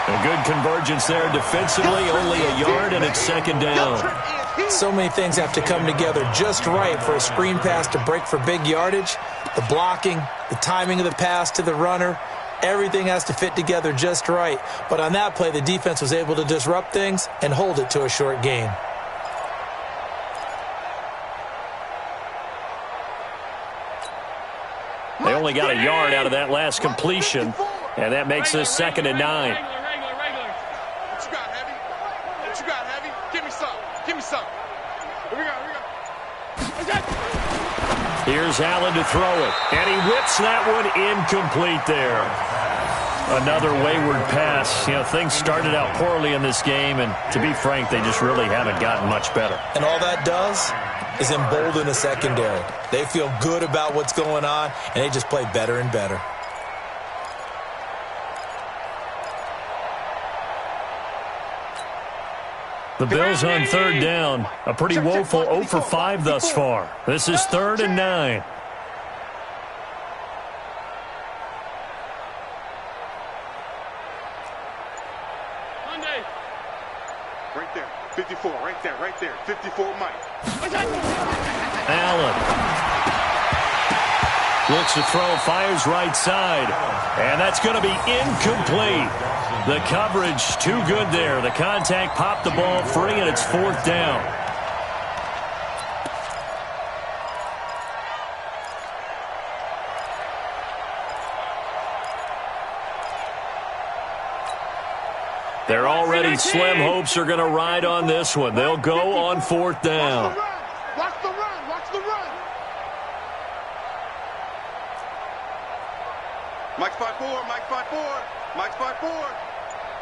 A good convergence there defensively, only a yard, and it's 2nd down. So many things have to come together just right for a screen pass to break for big yardage. The blocking, the timing of the pass to the runner, everything has to fit together just right. But on that play, the defense was able to disrupt things and hold it to a short gain. They only got a yard out of that last completion, and that makes this 2nd and 9. Here's Allen to throw it, and he whips that one incomplete there. Another wayward pass. You know, things started out poorly in this game, and to be frank, they just really haven't gotten much better. And all that does is embolden the secondary. They feel good about what's going on, and they just play better and better. The Bills on 3rd down. A pretty woeful 0 for 5 thus far. This is 3rd and 9. Right there, 54, right there, 54 Mike. Allen looks to throw, fires right side, and that's going to be incomplete. The coverage too good there. The contact popped the ball free, and it's 4th down. Their already slim hopes are going to ride on this one. They'll go on 4th down. Watch the run, watch the run. Mike 5-4, Mike 5-4, Mike 5-4.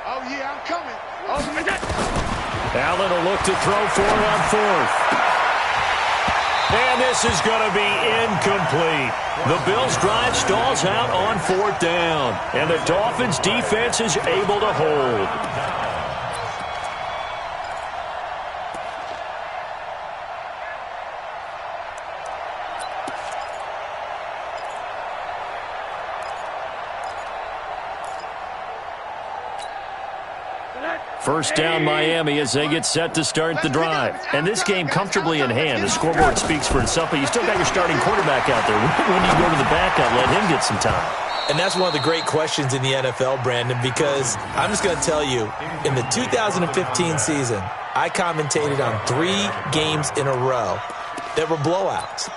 Oh, yeah, I'm coming. Oh, Allen will look to throw for it on 4th. And this is going to be incomplete. The Bills' drive stalls out on 4th down. And the Dolphins' defense is able to hold. First down Miami as they get set to start the drive. And this game comfortably in hand. The scoreboard speaks for itself, but you still got your starting quarterback out there. When do you go to the backup, let him get some time? And that's one of the great questions in the NFL, Brandon, because I'm just going to tell you, in the 2015 season, I commentated on 3 games in a row that were blowouts.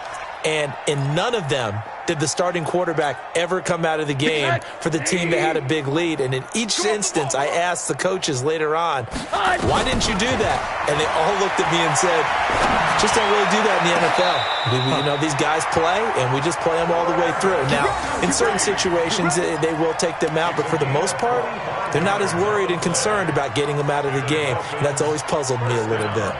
And in none of them did the starting quarterback ever come out of the game for the team that had a big lead. And in each instance, I asked the coaches later on, why didn't you do that? And they all looked at me and said, just don't really do that in the NFL. You know, these guys play, and we just play them all the way through. Now, in certain situations, they will take them out, but for the most part, they're not as worried and concerned about getting them out of the game. And that's always puzzled me a little bit.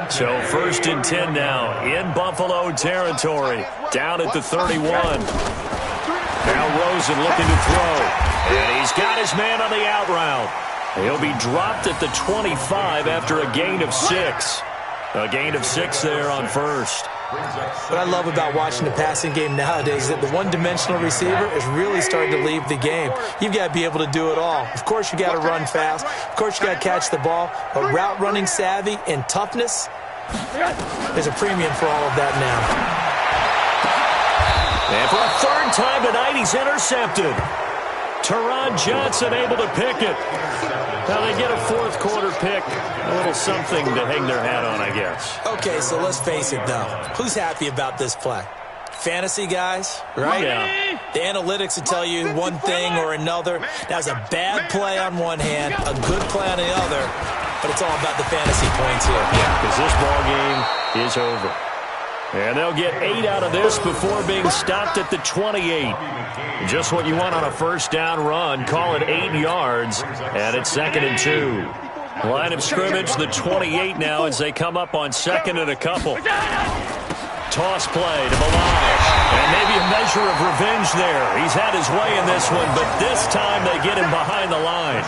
So 1st and 10 now in Buffalo territory. Down at the 31. Now Rosen looking to throw. And he's got his man on the out route. He'll be dropped at the 25 after a gain of 6. A gain of 6 there on 1st. What I love about watching the passing game nowadays is that the one-dimensional receiver is really starting to leave the game. You've got to be able to do it all. Of course, you got to run fast. Of course, you got to catch the ball. But route running savvy and toughness, there's a premium for all of that now. And for a 3rd time tonight, he's intercepted. Teron Johnson able to pick it. Now they get a 4th quarter pick. A little something to hang their hat on, I guess. Okay, so let's face it, though. Who's happy about this play? Fantasy guys, right? Yeah. The analytics will tell you one thing or another. That was a bad play on one hand, a good play on the other, but it's all about the fantasy points here. Yeah, because this ball game is over. And they'll get 8 out of this before being stopped at the 28. Just what you want on a first down run. Call it 8 yards, and it's 2nd and 2. Line of scrimmage, the 28 now as they come up on 2nd and a couple. Toss play to Balaj. And maybe a measure of revenge there. He's had his way in this one, but this time they get him behind the line.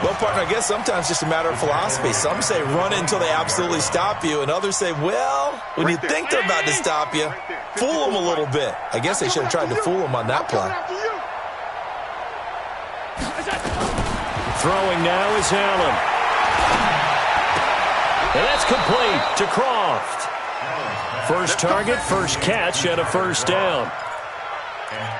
Well, partner, I guess sometimes it's just a matter of philosophy. Some say run until they absolutely stop you, and others say, well, when you think they're about to stop you, fool them a little bit. I guess they should have tried to fool them on that play. Throwing now is Allen. And that's complete to Croft. First target, first catch, and a first down.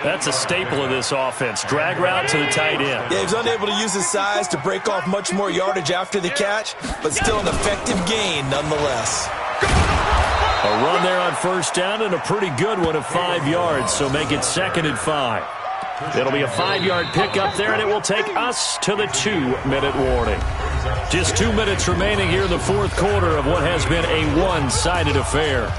That's a staple of this offense. Drag route to the tight end. Yeah, he's unable to use his size to break off much more yardage after the catch, but still an effective gain nonetheless. A run there on first down and a pretty good one of 5 yards, so make it 2nd and 5. It'll be a 5-yard pickup there, and it will take us to the 2-minute warning. Just 2 minutes remaining here in the fourth quarter of what has been a one-sided affair.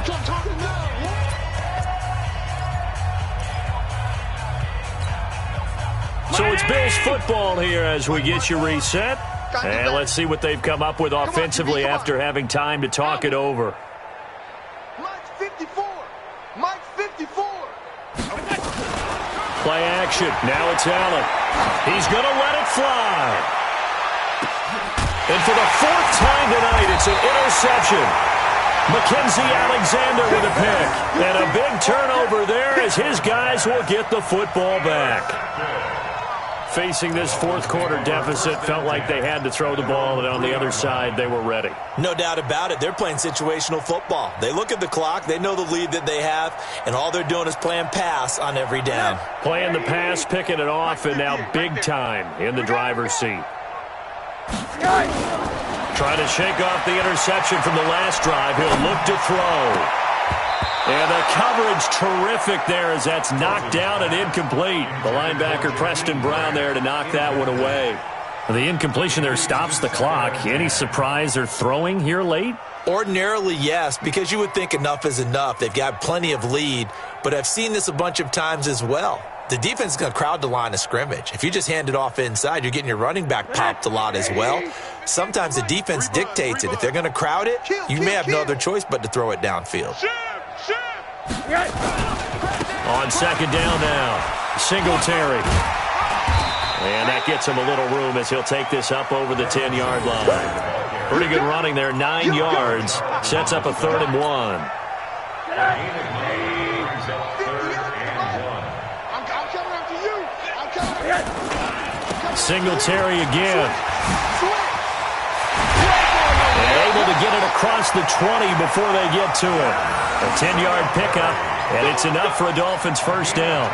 So it's Bills football here as we get you reset. And let's see what they've come up with offensively after having time to talk it over. Mike 54. Mike 54. Play action. Now it's Allen. He's going to let it fly. And for the 4th time tonight, it's an interception. Mackenzie Alexander with a pick. And a big turnover there as his guys will get the football back. Facing this fourth quarter deficit, felt like they had to throw the ball, and on the other side, they were ready. No doubt about it. They're playing situational football. They look at the clock, they know the lead that they have, and all they're doing is playing pass on every down. Playing the pass, picking it off, and now big time in the driver's seat. Trying to shake off the interception from the last drive. He'll look to throw. And the coverage terrific there as that's knocked down and incomplete. The linebacker Preston Brown there to knock that one away. The incompletion there stops the clock. Any surprise they're throwing here late? Ordinarily, yes, because you would think enough is enough. They've got plenty of lead, but I've seen this a bunch of times as well. The defense is going to crowd the line of scrimmage. If you just hand it off inside, you're getting your running back popped a lot as well. Sometimes the defense dictates it. If they're going to crowd it, you may have no other choice but to throw it downfield. On second down now, Singletary. And that gets him a little room as he'll take this up over the 10-yard line. Pretty good running there, 9 yards. Sets up a 3rd and 1. Singletary again. And able to get it across the 20 before they get to it. A 10-yard pickup, and it's enough for a Dolphins first down.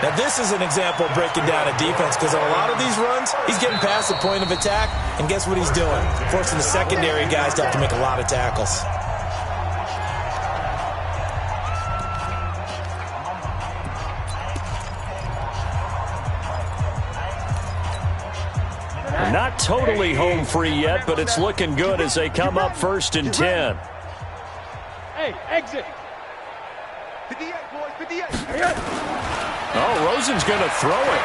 Now, this is an example of breaking down a defense because on a lot of these runs, he's getting past the point of attack, and guess what he's doing? Forcing the secondary guys to have to make a lot of tackles. Not totally home free yet, but it's looking good as they come up 1st and 10. Hey, exit. 58, boys, 58. Oh, Rosen's going to throw it.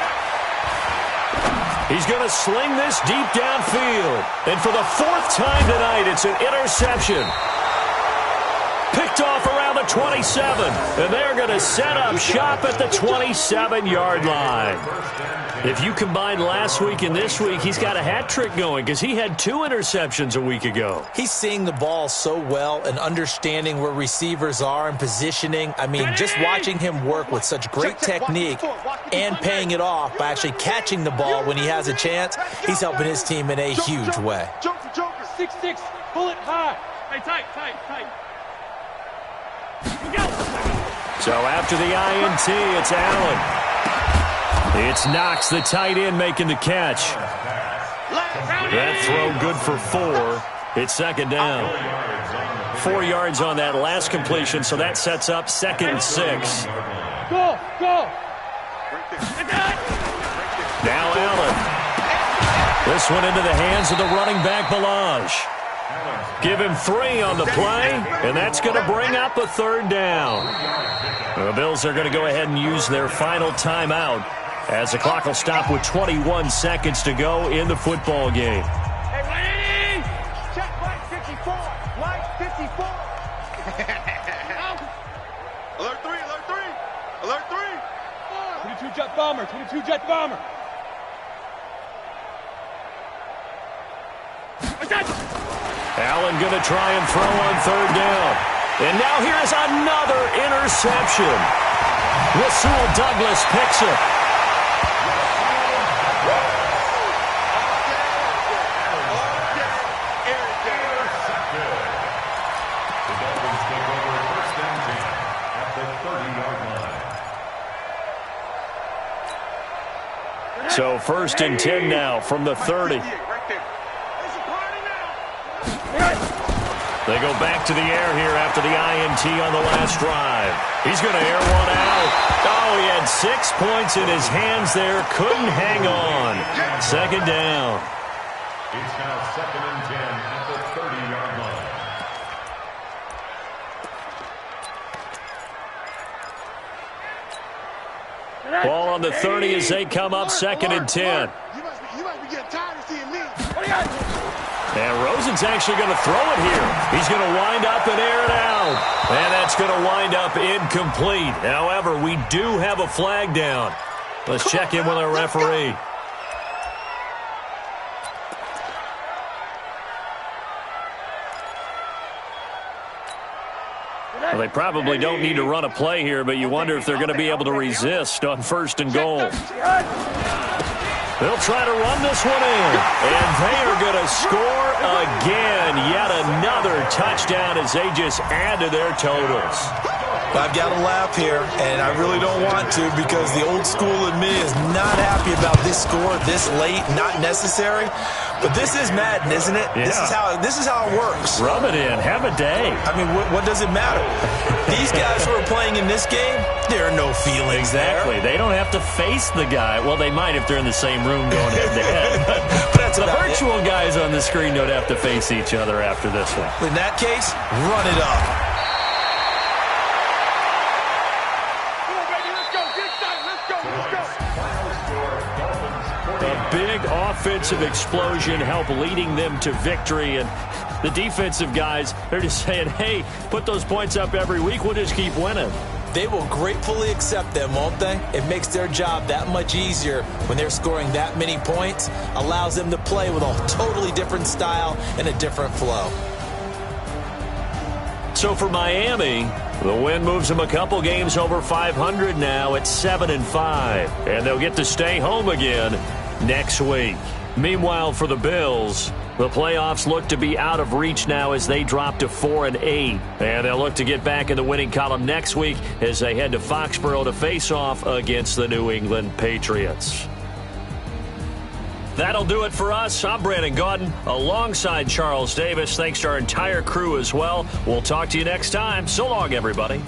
He's going to sling this deep downfield. And for the 4th time tonight, it's an interception. Picked off around the 27. And they're going to set up shop at the 27-yard line. If you combine last week and this week, he's got a hat trick going because he had 2 interceptions a week ago. He's seeing the ball so well and understanding where receivers are and positioning. I mean, just watching him work with such great technique and paying it off by actually catching the ball when he has a chance, he's helping his team in a huge way. 6-6, pull it high. Hey, tight. So after the INT, it's Allen. It's Knox, the tight end, making the catch. That throw good for 4. It's 2nd down. 4 yards on that last completion, so that sets up 2nd and 6. Go. Now Allen. This one into the hands of the running back, Balaj. Give him 3 on the play, and that's going to bring up a 3rd down. The Bills are going to go ahead and use their final timeout as the clock will stop with 21 seconds to go in the football game. Hey, ready? Check line 54. Line 54. Alert 3, alert 3. Alert 3. 22 jet bomber, 22 jet bomber. Allen going to try and throw on 3rd down. And now here's another interception. Rasul Douglas picks it. The Dolphins take over 1st and 10 at the 30-yard line. So 1st and 10 now from the 30. They go back to the air here after the INT on the last drive. He's going to air one out. Oh, he had 6 points in his hands there. Couldn't hang on. 2nd down. It's now 2nd and 10 at the 30-yard line. Ball on the 30 as they come up 2nd and 10. You must be getting tired of seeing me. And Rosen's actually going to throw it here. He's going to wind up and air it out. And that's going to wind up incomplete. However, we do have a flag down. Let's check in with our referee. Well, they probably don't need to run a play here, but you wonder if they're going to be able to resist on 1st and goal. They'll try to run this one in, and they are going to score again. Yet another touchdown as they just add to their totals. I've got to laugh here, and I really don't want to because the old school in me is not happy about this score this late, not necessary. But this is Madden, isn't it? Yeah. This is how it works. Rub it in. Have a day. I mean, what does it matter? These guys who are playing in this game, there are no feelings Exactly. there. They don't have to face the guy. Well, they might if they're in the same room going head-to-head. But That's the about virtual guys on the screen don't have to face each other after this one. In that case, run it up. Come on, baby, let's go. Get excited. Let's go. Let's go. Final score, Dolphins A big offensive explosion helped leading them to victory. And the defensive guys, they're just saying, hey, put those points up every week. We'll just keep winning. They will gratefully accept them, won't they? It makes their job that much easier when they're scoring that many points. Allows them to play with a totally different style and a different flow. So for Miami, the win moves them a couple games over 500 now at 7-5. And they'll get to stay home again next week. Meanwhile, for the Bills, the playoffs look to be out of reach now as they drop to 4-8. And they'll look to get back in the winning column next week as they head to Foxborough to face off against the New England Patriots. That'll do it for us. I'm Brandon Gaudin alongside Charles Davis. Thanks to our entire crew as well. We'll talk to you next time. So long, everybody.